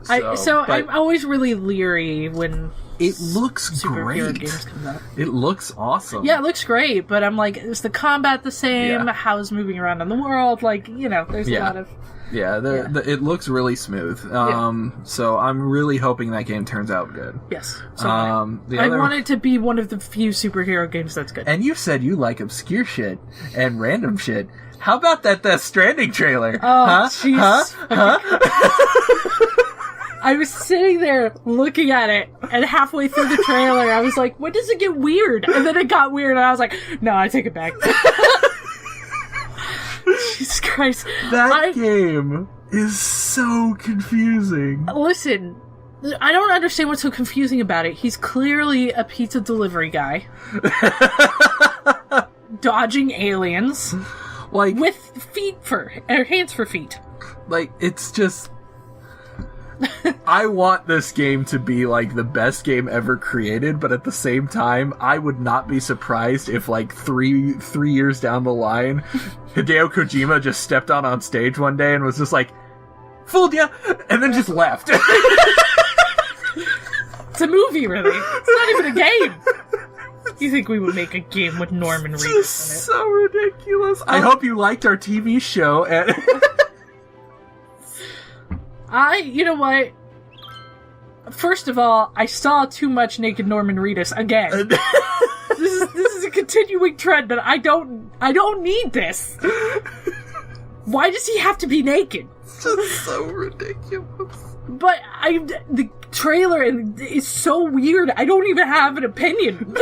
I'm always really leery when it looks great. Games come out. It looks awesome. Yeah, it looks great, but I'm like, is the combat the same? How's moving around in the world? Like, you know, there's a lot of... it looks really smooth. So I'm really hoping that game turns out good. Yes. So I want it to be one of the few superhero games that's good. And you said you like obscure shit and random shit. How about that Death Stranding trailer? Oh, jeez. I was sitting there looking at it, and halfway through the trailer, I was like, when does it get weird? And then it got weird, and I was like, no, I take it back. Jesus Christ. That game is so confusing. Listen, I don't understand what's so confusing about it. He's clearly a pizza delivery guy. Dodging aliens. Like, with hands for feet. Like, it's just... I want this game to be, like, the best game ever created, but at the same time, I would not be surprised if, like, three years down the line, Hideo Kojima just stepped on stage one day and was just like, fooled ya! And then just left. It's a movie, really. It's not even a game. You think we would make a game with Norman Reedus in it? So ridiculous. I hope you liked our TV show. And you know what? First of all, I saw too much naked Norman Reedus again. This is a continuing trend, but I don't need this. Why does he have to be naked? It's just so ridiculous. But the trailer is so weird. I don't even have an opinion.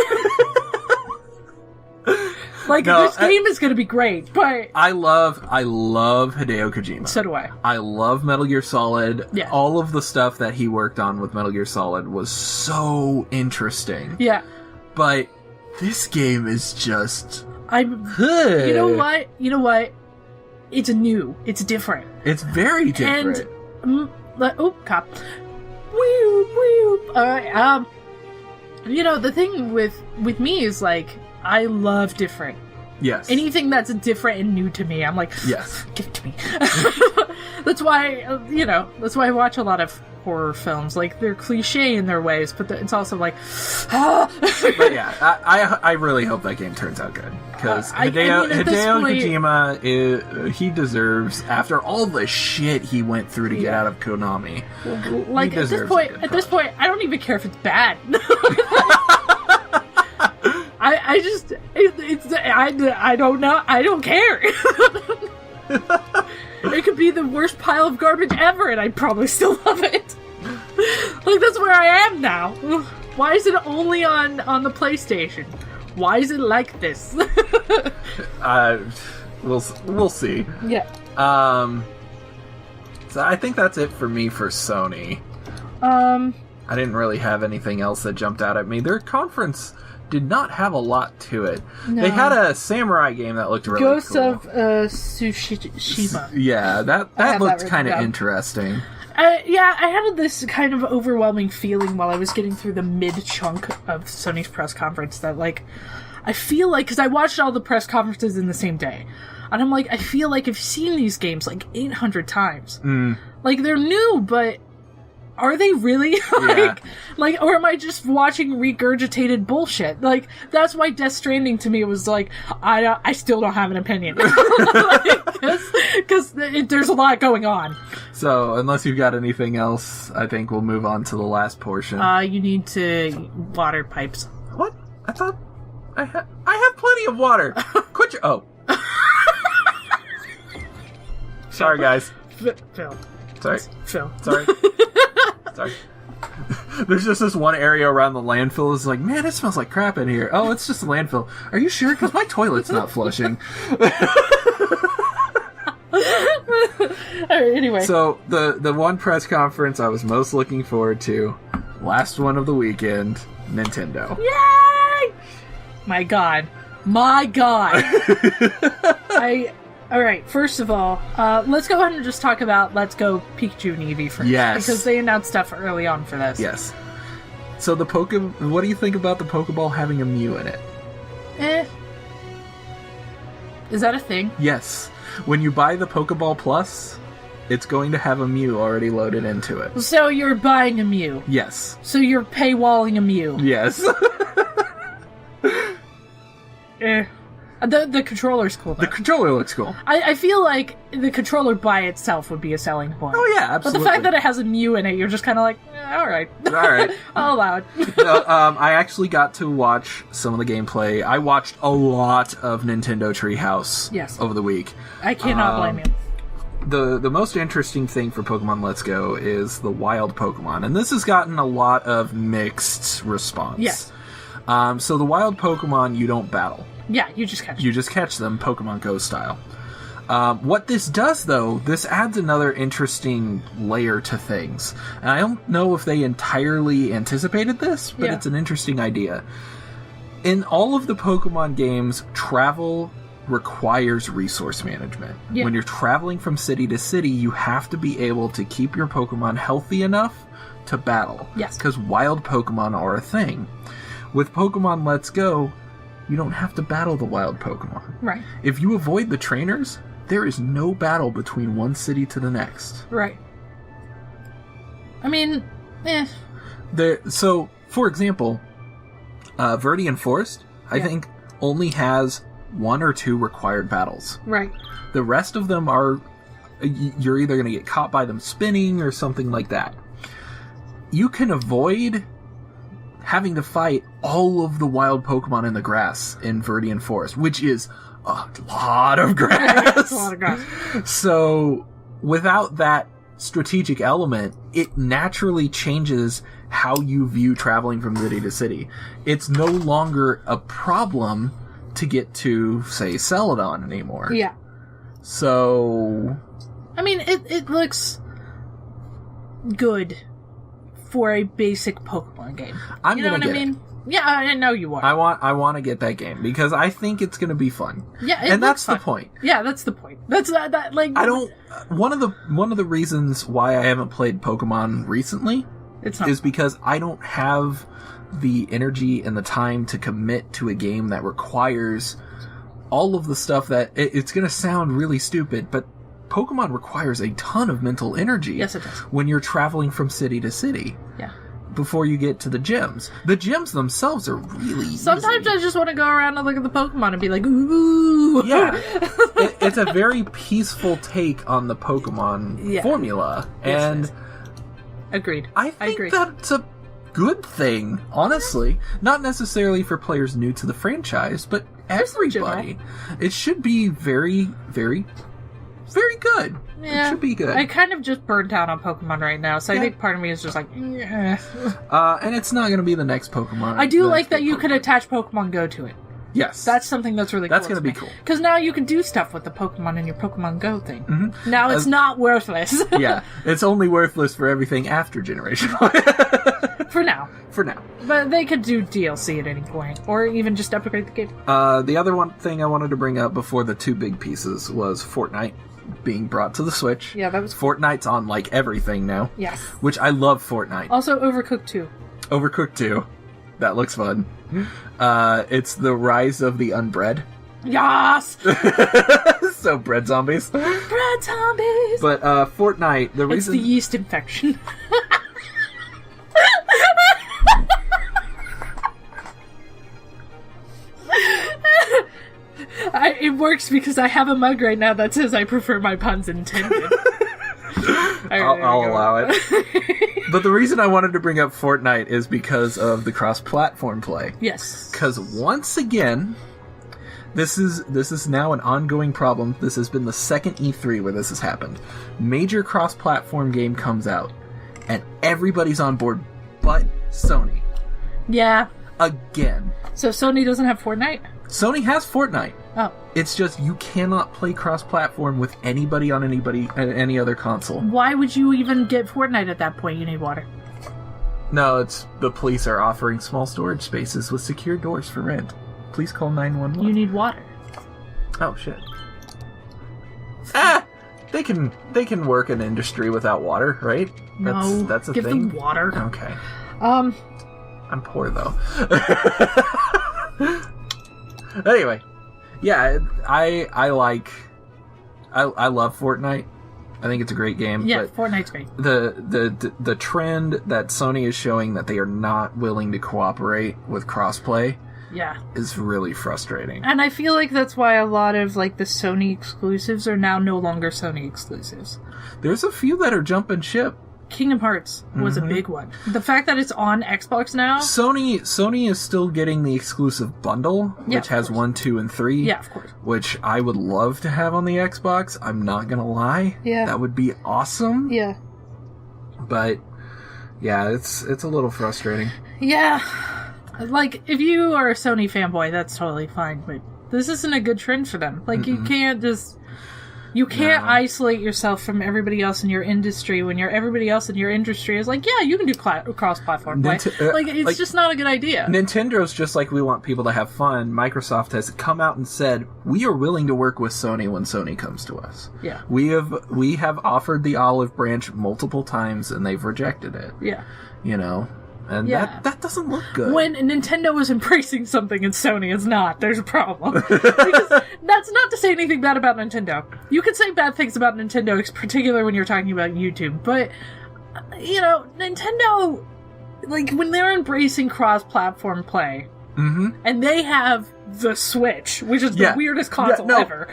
This game is going to be great, but I love Hideo Kojima. So do I. I love Metal Gear Solid. Yeah. All of the stuff that he worked on with Metal Gear Solid was so interesting. Yeah. But this game is just... You know what? It's new. It's different. It's very different. And... cop. Alright, you know, the thing with me is, like, I love different. Yes. Anything that's different and new to me, I'm like, yes, give it to me. That's why I watch a lot of horror films. Like, they're cliche in their ways, but it's also like, But yeah, I really hope that game turns out good. Because Hideo Kojima, he deserves, after all the shit he went through to get out of Konami, like, at this point, I don't even care if it's bad. I don't know. I don't care. It could be the worst pile of garbage ever, and I'd probably still love it. Like, that's where I am now. Why is it only on the PlayStation? Why is it like this? We'll see. Yeah. So I think that's it for me for Sony. I didn't really have anything else that jumped out at me. Their conference did not have a lot to it. No. They had a samurai game that looked really Ghost cool. Ghost of Tsushima. Yeah, that looked kind of interesting. Yeah, I had this kind of overwhelming feeling while I was getting through the mid-chunk of Sony's press conference that, like, I feel like, because I watched all the press conferences in the same day, and I'm like, I feel like I've seen these games, like, 800 times. Like, they're new, but are they really? Like, or am I just watching regurgitated bullshit? Like, that's why Death Stranding to me was like, I still don't have an opinion. Because there's a lot going on. So, unless you've got anything else, I think we'll move on to the last portion. You need to water pipes. What? I thought I have plenty of water. Quit your... Oh. Sorry, guys. Phil. Sorry. Phil. Sorry. Sorry. There's just this one area around the landfill is like, man, it smells like crap in here. Oh, it's just a landfill. Are you sure? Because my toilet's not flushing. Alright, anyway. So, the one press conference I was most looking forward to, last one of the weekend, Nintendo. Yay! My God. Alright, first of all, let's go ahead and just talk about Let's Go Pikachu and Eevee first. Yes. Because they announced stuff early on for this. Yes. So what do you think about the Pokeball having a Mew in it? Is that a thing? Yes. When you buy the Pokeball Plus, it's going to have a Mew already loaded into it. So you're buying a Mew? Yes. So you're paywalling a Mew? Yes. The controller's cool, though. The controller looks cool. I feel like the controller by itself would be a selling point. Oh, yeah, absolutely. But the fact that it has a Mew in it, you're just kind of like, alright. Alright. I'll allow it. I actually got to watch some of the gameplay. I watched a lot of Nintendo Treehouse over the week. I cannot blame you. The most interesting thing for Pokemon Let's Go is the wild Pokemon. And this has gotten a lot of mixed response. Yes. So the wild Pokemon you don't battle. Yeah, you just catch them. You just catch them, Pokemon Go style. What this does, though, this adds another interesting layer to things. And I don't know if they entirely anticipated this, but it's an interesting idea. In all of the Pokemon games, travel requires resource management. Yeah. When you're traveling from city to city, you have to be able to keep your Pokemon healthy enough to battle. Yes. Because wild Pokemon are a thing. With Pokemon Let's Go, you don't have to battle the wild Pokemon. Right. If you avoid the trainers, there is no battle between one city to the next. Right. I mean, So, for example, Viridian Forest, I think, only has 1 or 2 required battles. Right. The rest of them are... You're either going to get caught by them spinning or something like that. You can avoid having to fight all of the wild Pokemon in the grass in Viridian Forest, which is a lot of grass. It's a lot of grass. So, without that strategic element, it naturally changes how you view traveling from city to city. It's no longer a problem to get to, say, Celadon anymore. Yeah. So... I mean, it looks good for a basic Pokemon game. You know what I mean? Yeah, I know you are. I want to get that game because I think it's going to be fun. Yeah, and that's fun. The point. Yeah, that's the point. That's that like I don't. One of the reasons why I haven't played Pokemon recently is because I don't have the energy and the time to commit to a game that requires all of the stuff that it's going to sound really stupid, but Pokemon requires a ton of mental energy. Yes, it does. When you're traveling from city to city. Yeah. Before you get to the gyms. The gyms themselves are really Sometimes easy. I just want to go around and look at the Pokemon and be like, ooh. Yeah. It's a very peaceful take on the Pokemon formula. Yes, and yes. Agreed. I think that's a good thing, honestly. Not necessarily for players new to the franchise, but everybody. It should be very, very, very good. Yeah. It should be good. I kind of just burnt out on Pokemon right now, so I think part of me is just like, yeah. And it's not going to be the next Pokemon. I do like that you can attach Pokemon Go to it. Yes. That's something that's really cool. That's going to be cool. Because now you can do stuff with the Pokemon in your Pokemon Go thing. Mm-hmm. Now it's not worthless. Yeah. It's only worthless for everything after Generation 1. For now. For now. But they could do DLC at any point, or even just upgrade the game. The other thing I wanted to bring up before the two big pieces was Fortnite being brought to the Switch. Yeah, that was Fortnite's on, like, everything now. Yes. Which I love Fortnite. Also, Overcooked 2. Overcooked 2. That looks fun. It's the rise of the unbred. Yes! So, bread zombies. Bread zombies! But, Fortnite, the reason... It's the yeast infection. It works because I have a mug right now that says I prefer my puns intended. I'll allow it. But the reason I wanted to bring up Fortnite is because of the cross-platform play. Yes. Because once again, this is now an ongoing problem. This has been the second E3 where this has happened. Major cross-platform game comes out, and everybody's on board but Sony. Yeah. Again. So Sony doesn't have Fortnite? Sony has Fortnite. Oh. It's just you cannot play cross-platform with anybody on any other console. Why would you even get Fortnite at that point? You need water. No, it's the police are offering small storage spaces with secure doors for rent. Please call 911. You need water. Oh shit. They can work an industry without water, right? No. That's a give thing. them water. Okay. I'm poor though. Anyway, yeah, I love Fortnite. I think it's a great game. Yeah, but Fortnite's great. The trend that Sony is showing that they are not willing to cooperate with crossplay is really frustrating. And I feel like that's why a lot of like the Sony exclusives are now no longer Sony exclusives. There's a few that are jumping ship. Kingdom Hearts was a big one. The fact that it's on Xbox now. Sony is still getting the exclusive bundle, which has 1, 2, and 3. Yeah, of course. Which I would love to have on the Xbox. I'm not gonna lie. Yeah. That would be awesome. Yeah. But yeah, it's a little frustrating. Yeah. Like, if you are a Sony fanboy, that's totally fine, but this isn't a good trend for them. Like, you can't just... You can't isolate yourself from everybody else in your industry when everybody else in your industry is like, yeah, you can do cross-platform play. It's just not a good idea. Nintendo's just like we want people to have fun. Microsoft has come out and said, we are willing to work with Sony when Sony comes to us. Yeah. We have offered the olive branch multiple times and they've rejected it. Yeah. You know? And that doesn't look good. When Nintendo is embracing something and Sony is not, there's a problem. Because that's not to say anything bad about Nintendo. You can say bad things about Nintendo, particularly when you're talking about YouTube. But, you know, Nintendo, like, when they're embracing cross-platform play, and they have the Switch, which is the weirdest console ever.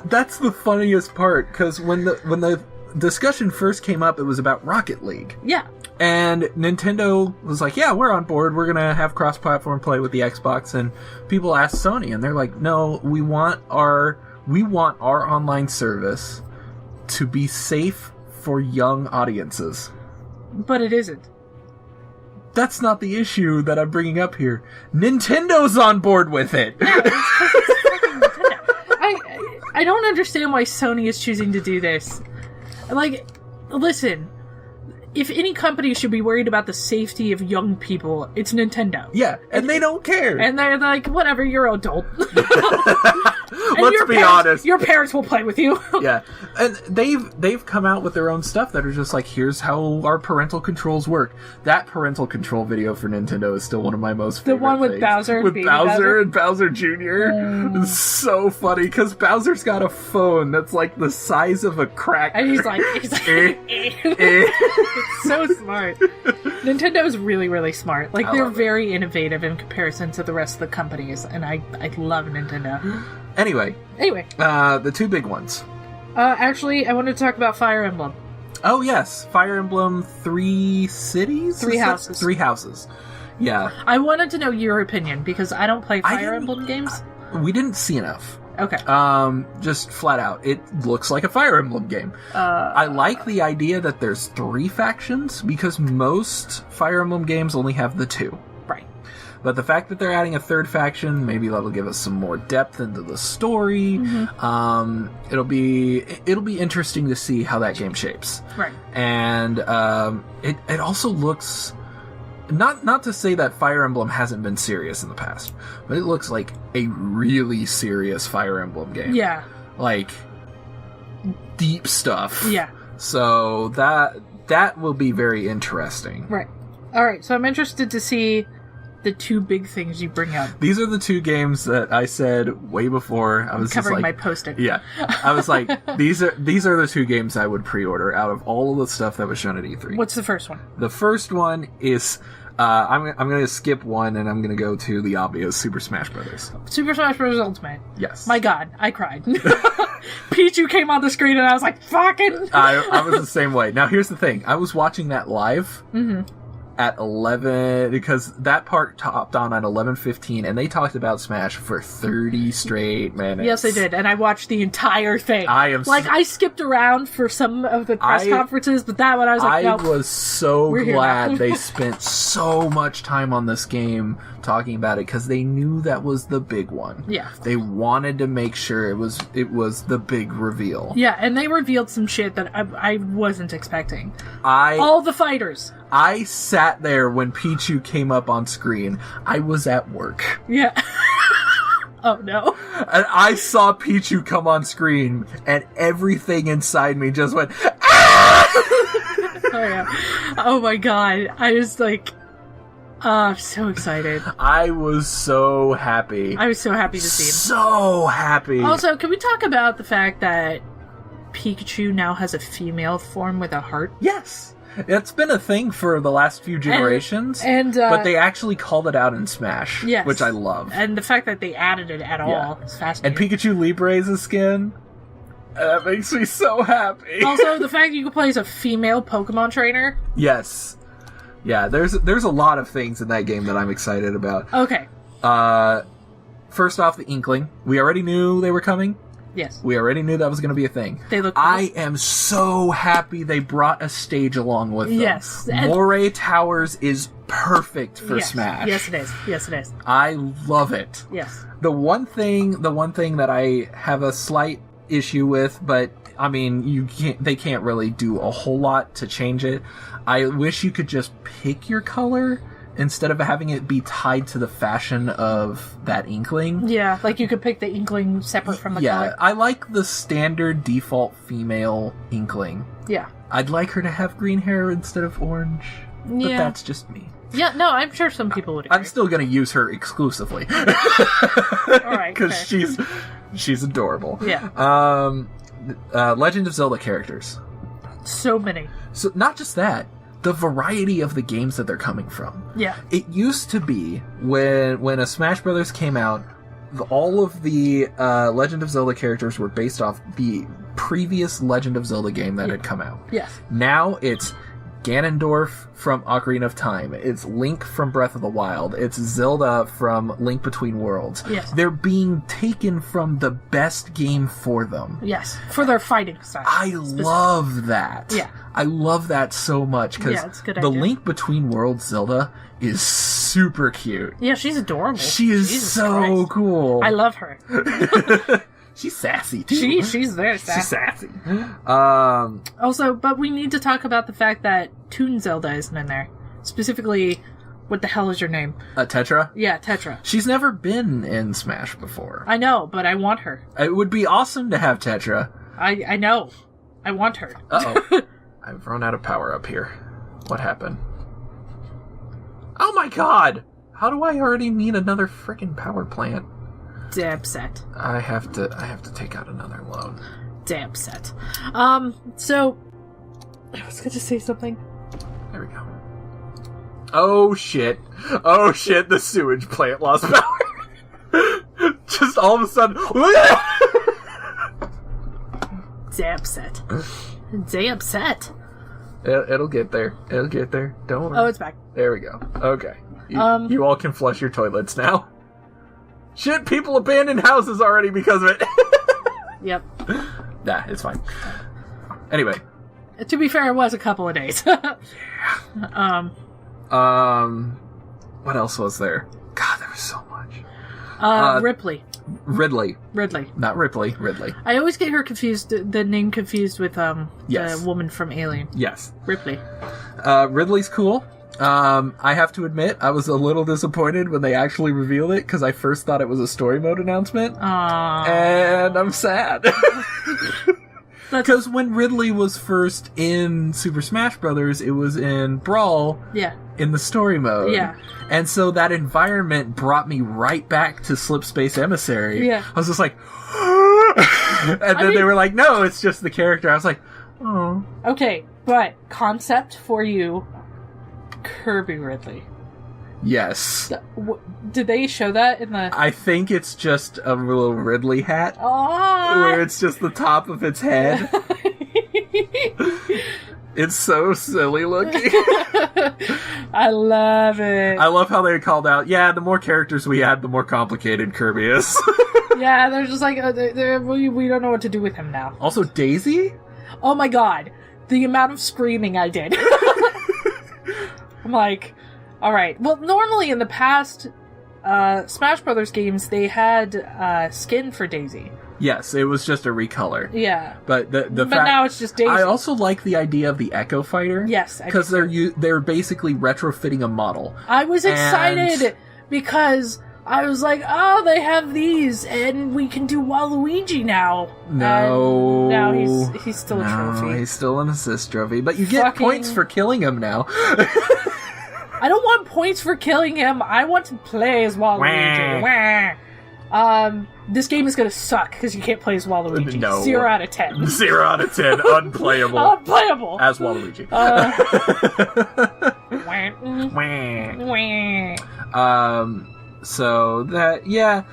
That's the funniest part, because when the discussion first came up, it was about Rocket League. Yeah. And Nintendo was like, yeah, we're on board. We're going to have cross-platform play with the Xbox. And people asked Sony, and they're like, no, we want our online service to be safe for young audiences. But it isn't. That's not the issue that I'm bringing up here. Nintendo's on board with it. Yeah, it's fucking Nintendo. I don't understand why Sony is choosing to do this. Like, listen... If any company should be worried about the safety of young people, it's Nintendo. Yeah, and they don't care. And they're like, whatever, you're adult. Let's be honest. Your parents will play with you. Yeah, and they've come out with their own stuff that are just like, here's how our parental controls work. That parental control video for Nintendo is still one of my most favorite. The one with things. Bowser, with Baby Bowser and Bowser Jr. It's so funny because Bowser's got a phone that's like the size of a crack, and he's like it's so smart. Nintendo is really, really smart. Like, they're very innovative in comparison to the rest of the companies, and I love Nintendo. Anyway, the two big ones. Actually, I wanted to talk about Fire Emblem. Oh yes, Fire Emblem 3 cities? 3 houses. 3 houses. Yeah. I wanted to know your opinion, because I don't play Fire Emblem games. We didn't see enough. Okay. Just flat out, it looks like a Fire Emblem game. I like the idea that there's 3 factions, because most Fire Emblem games only have the 2. Right. But the fact that they're adding a 3rd faction, maybe that'll give us some more depth into the story. Mm-hmm. It'll be interesting to see how that game shapes. Right. And it also looks... Not to say that Fire Emblem hasn't been serious in the past, but it looks like a really serious Fire Emblem game. Yeah. Like, deep stuff. Yeah. So that will be very interesting. Right. Alright, so I'm interested to see the 2 big things you bring up. These are the 2 games that I said way before. I was covering just like, my post-it. Yeah. I was like, these are the 2 games I would pre-order out of all of the stuff that was shown at E3. What's the first one? The first one is... I'm going to skip one, and I'm going to go to the obvious Super Smash Brothers. Super Smash Bros. Ultimate. Yes. My god, I cried. Pichu came on the screen, and I was like, fucking... I was the same way. Now, here's the thing. I was watching that live at 11, because that part topped on at 11:15, and they talked about Smash for 30 straight minutes. Yes, they did, and I watched the entire thing. I skipped around for some of the press conferences, but that one I was like, nope. I was so glad they spent so much time on this game talking about it, because they knew that was the big one. Yeah. They wanted to make sure it was the big reveal. Yeah, and they revealed some shit that I wasn't expecting. All the fighters. I sat there when Pichu came up on screen. I was at work. Yeah. Oh, no. And I saw Pichu come on screen, and everything inside me just went, ah! Oh, yeah. Oh, my God. I was like... I'm so excited. I was so happy. I was so happy to see him. So happy. Also, can we talk about the fact that Pikachu now has a female form with a heart? Yes. It's been a thing for the last few generations, but they actually called it out in Smash, yes. which I love. And the fact that they added it at all is fascinating. And Pikachu Libre's skin, that makes me so happy. Also, the fact that you can play as a female Pokemon trainer. Yes. Yeah, there's a lot of things in that game that I'm excited about. Okay. First off, the Inkling. We already knew they were coming. Yes. We already knew that was going to be a thing. They look cool. I am so happy they brought a stage along with them. Yes. Moray Towers is perfect for Smash. Yes, it is. Yes, it is. I love it. Yes. The one thing that I have a slight issue with, but I mean, they can't really do a whole lot to change it. I wish you could just pick your color instead of having it be tied to the fashion of that Inkling. Yeah, like you could pick the Inkling separate from the color. Yeah, I like the standard default female Inkling. Yeah. I'd like her to have green hair instead of orange, but that's just me. Yeah, no, I'm sure some people would agree. I'm still going to use her exclusively. Alright, because she's adorable. Yeah. Legend of Zelda characters. So many. So not just that, the variety of the games that they're coming from. Yeah. It used to be when a Smash Brothers came out, all of the Legend of Zelda characters were based off the previous Legend of Zelda game that had come out. Yes. Now it's Ganondorf from Ocarina of Time. It's Link from Breath of the Wild. It's Zelda from Link Between Worlds. Yes. They're being taken from the best game for them. Yes. For their fighting style. I love that. Yeah. I love that so much because the Link Between Worlds Zelda is super cute. Yeah, she's adorable. She is Jesus so Christ. cool. I love her. She's sassy too. She's very sassy. She's sassy. Also, but we need to talk about the fact that Toon Zelda isn't in there. Specifically, What the hell is your name? Tetra? Yeah, Tetra. She's never been in Smash before. I know, but I want her. It would be awesome to have Tetra. I know. I want her. Uh-oh. I've run out of power up here. What happened? Oh my god! How do I already need another frickin' power plant? Damn set. I have to take out another loan. Damn set. So I was gonna say something. There we go. Oh shit. Oh shit, the sewage plant lost power. Just all of a sudden. Damn set. Damn set. It'll get there. It'll get there. Don't worry. Oh, it's back. There we go. Okay. You all can flush your toilets now. Shit, people abandoned houses already because of it. Yep. Nah, it's fine. Anyway. To be fair, it was a couple of days. What else was there? God, there was so much. Ridley. Not Ripley, Ridley. I always get her confused, the name confused with, Yes. the woman from Alien. Yes. Ripley. Ridley's cool. I have to admit, I was a little disappointed when they actually revealed it, because I first thought it was a story mode announcement. Aww. And I'm sad. Because when Ridley was first in Super Smash Bros., it was in Brawl. Yeah. In the story mode. Yeah. And so that environment brought me right back to Slip Space Emissary. Yeah. I was just like, and then they were like, no, it's just the character. I was like, oh. Okay, but concept for you, Kirby Ridley. Yes. Did they show that in the... I think it's just a little Ridley hat. Oh. Where it's just the top of its head. It's so silly looking. I love it. I love how they called out, yeah, the more characters we add, the more complicated Kirby is. Yeah, they're just like, we don't know what to do with him now. Also, Daisy? Oh my god. The amount of screaming I did. I'm like, alright. Well, normally in the past Smash Brothers games, they had skin for Daisy. Yes, it was just a recolor. Yeah. But the but fact, now it's just Daisy. I also like the idea of the Echo Fighter. Yes. Because they're basically retrofitting a model. I was excited because I was like, oh, they have these, and we can do Waluigi now. No. Now he's still a trophy. He's still an assist trophy. But you get points for killing him now. I don't want points for killing him. I want to play as Waluigi. This game is gonna suck because you can't play as Waluigi. No. 0 out of 10. 0 out of 10. Unplayable. Unplayable. As Waluigi. So that, yeah,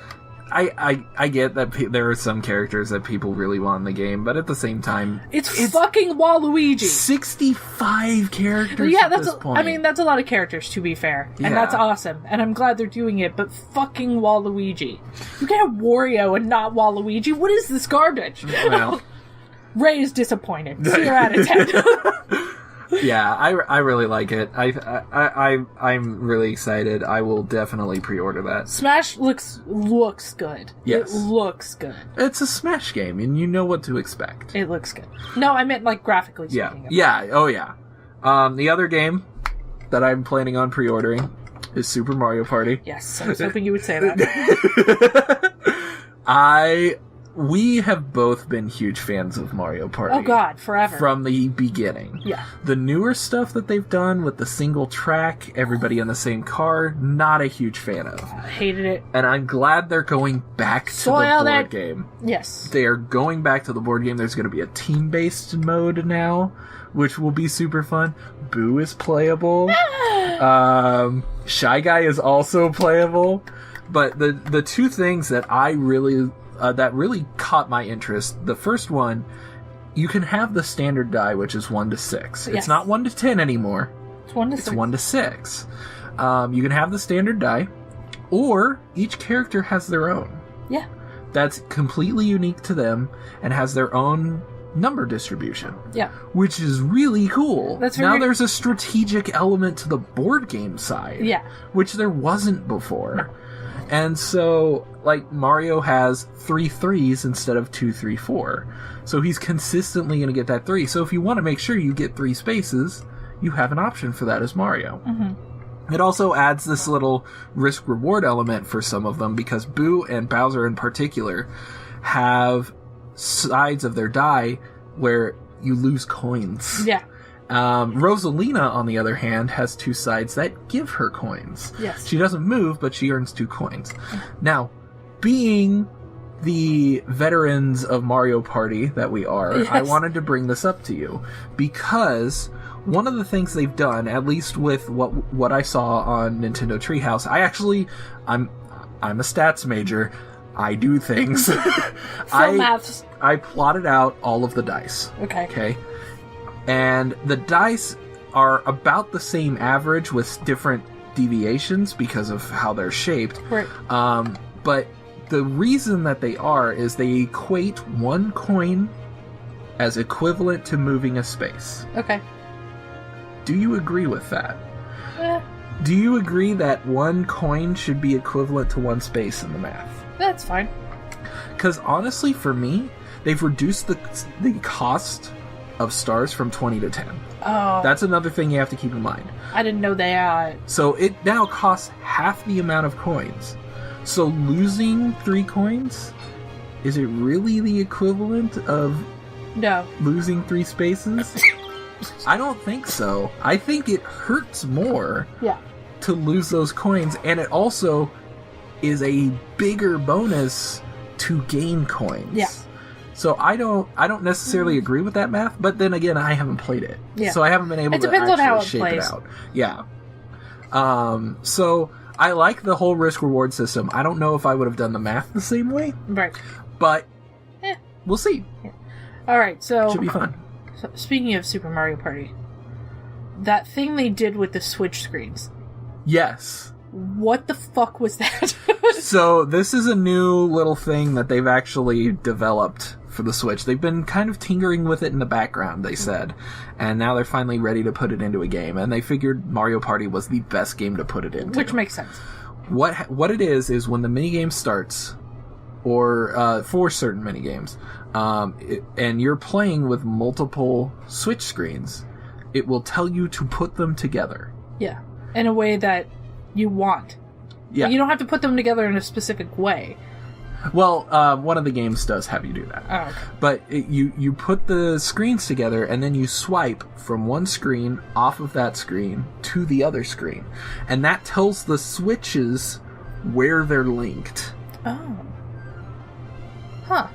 I get that there are some characters that people really want in the game, but at the same time, it's fucking Waluigi. 65 characters. Yeah, at this point. I mean, that's a lot of characters, to be fair, and that's awesome. And I'm glad they're doing it. But fucking Waluigi, you can have Wario and not Waluigi. What is this garbage? Well, Ray is disappointed. 0 out of 10. Yeah, I really like it. I'm really excited. I will definitely pre-order that. Smash looks good. Yes. It looks good. It's a Smash game, and you know what to expect. It looks good. No, I meant like graphically speaking. Yeah. Oh yeah. The other game that I'm planning on pre-ordering is Super Mario Party. Yes, I was hoping you would say that. We have both been huge fans of Mario Party. Oh god, forever. From the beginning. Yeah. The newer stuff that they've done with the single track, everybody in the same car, not a huge fan of. I hated it. And I'm glad they're going back to the board game. Yes. They are going back to the board game. There's going to be a team-based mode now, which will be super fun. Boo is playable. Shy Guy is also playable. But the two things that I really... that really caught my interest. The first one, you can have the standard die, which is 1 to 6. Yes. It's not 1 to 10 anymore. It's 1 to 6. It's 1 to 6. You can have the standard die, or each character has their own. Yeah. That's completely unique to them and has their own number distribution. Yeah. Which is really cool. Now there's a strategic element to the board game side. Yeah. Which there wasn't before. And so, like, Mario has 3 3s instead of 2, 3, 4. So he's consistently going to get that 3. So if you want to make sure you get 3 spaces, you have an option for that as Mario. Mm-hmm. It also adds this little risk-reward element for some of them, because Boo and Bowser in particular have sides of their die where you lose coins. Yeah. Rosalina, on the other hand, has two sides that give her coins. Yes. She doesn't move, but she earns 2 coins. Now, being the veterans of Mario Party that we are, yes. I wanted to bring this up to you, because one of the things they've done, at least with what I saw on Nintendo Treehouse, I'm a stats major. I do things. Maths. I plotted out all of the dice. Okay. And the dice are about the same average with different deviations because of how they're shaped. Right. But the reason that they are is they equate 1 coin as equivalent to moving a space. Okay. Do you agree with that? Eh. Do you agree that 1 coin should be equivalent to 1 space in the math? That's fine. Because honestly, for me, they've reduced the cost of stars from 20 to 10. Oh. That's another thing you have to keep in mind. I didn't know that. So it now costs half the amount of coins. So losing 3 coins, is it really the equivalent of No. losing 3 spaces? I don't think so. I think it hurts more to lose those coins, and it also is a bigger bonus to gain coins. Yeah. So I don't necessarily agree with that math, but then again, I haven't played it. Yeah. So I haven't been able It to depends on how actually it shape it plays. out. Yeah. So I like the whole risk-reward system. I don't know if I would have done the math the same way, Right. but we'll see. Yeah. Alright, so... Should be fun. So, speaking of Super Mario Party, that thing they did with the Switch screens. Yes. What the fuck was that? So this is a new little thing that they've actually developed for the Switch. They've been kind of tinkering with it in the background, they said. And now they're finally ready to put it into a game. And they figured Mario Party was the best game to put it into. Which makes sense. What it is when the minigame starts, or for certain minigames, and you're playing with multiple Switch screens, it will tell you to put them together. Yeah. In a way that you want. Yeah. You don't have to put them together in a specific way. Well, one of the games does have you do that. Oh, okay. But you put the screens together, and then you swipe from one screen off of that screen to the other screen. And that tells the Switches where they're linked. Oh. Huh.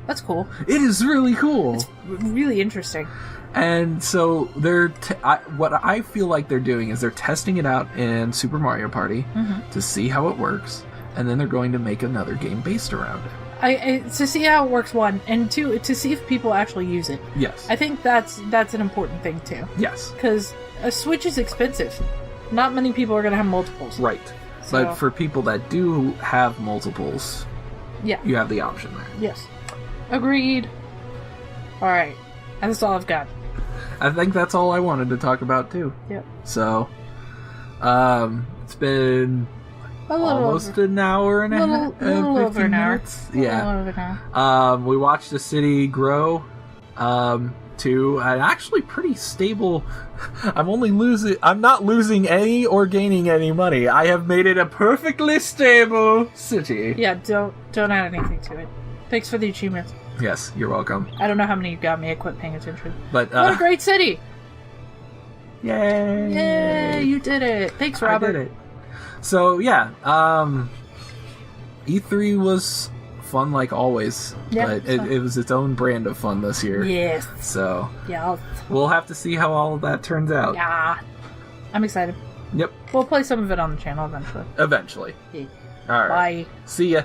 That's cool. It is really cool. It's really interesting. And so what I feel like they're doing is they're testing it out in Super Mario Party to see how it works, and then they're going to make another game based around it. To see how it works, one, and two, to see if people actually use it. Yes. I think that's an important thing too. Yes. Because a Switch is expensive. Not many people are going to have multiples. Right. So, but for people that do have multiples, you have the option there. Yes. Agreed. Alright. That's all I've got. I think that's all I wanted to talk about too. Yep. So, it's been almost an hour and a half. Little over an hour. Yeah. Over an hour. We watched the city grow to an actually pretty stable. I'm not losing any or gaining any money. I have made it a perfectly stable city. Yeah, don't add anything to it. Thanks for the achievements. Yes, you're welcome. I don't know how many you got me. I quit paying attention. But what a great city! Yay! Yay! You did it. Thanks, Robert. I did it. So yeah, E3 was fun like always, but it was its own brand of fun this year. Yes. So yeah, we'll have to see how all of that turns out. Yeah, I'm excited. Yep. We'll play some of it on the channel eventually. Eventually. Yeah. All right. Bye. See ya.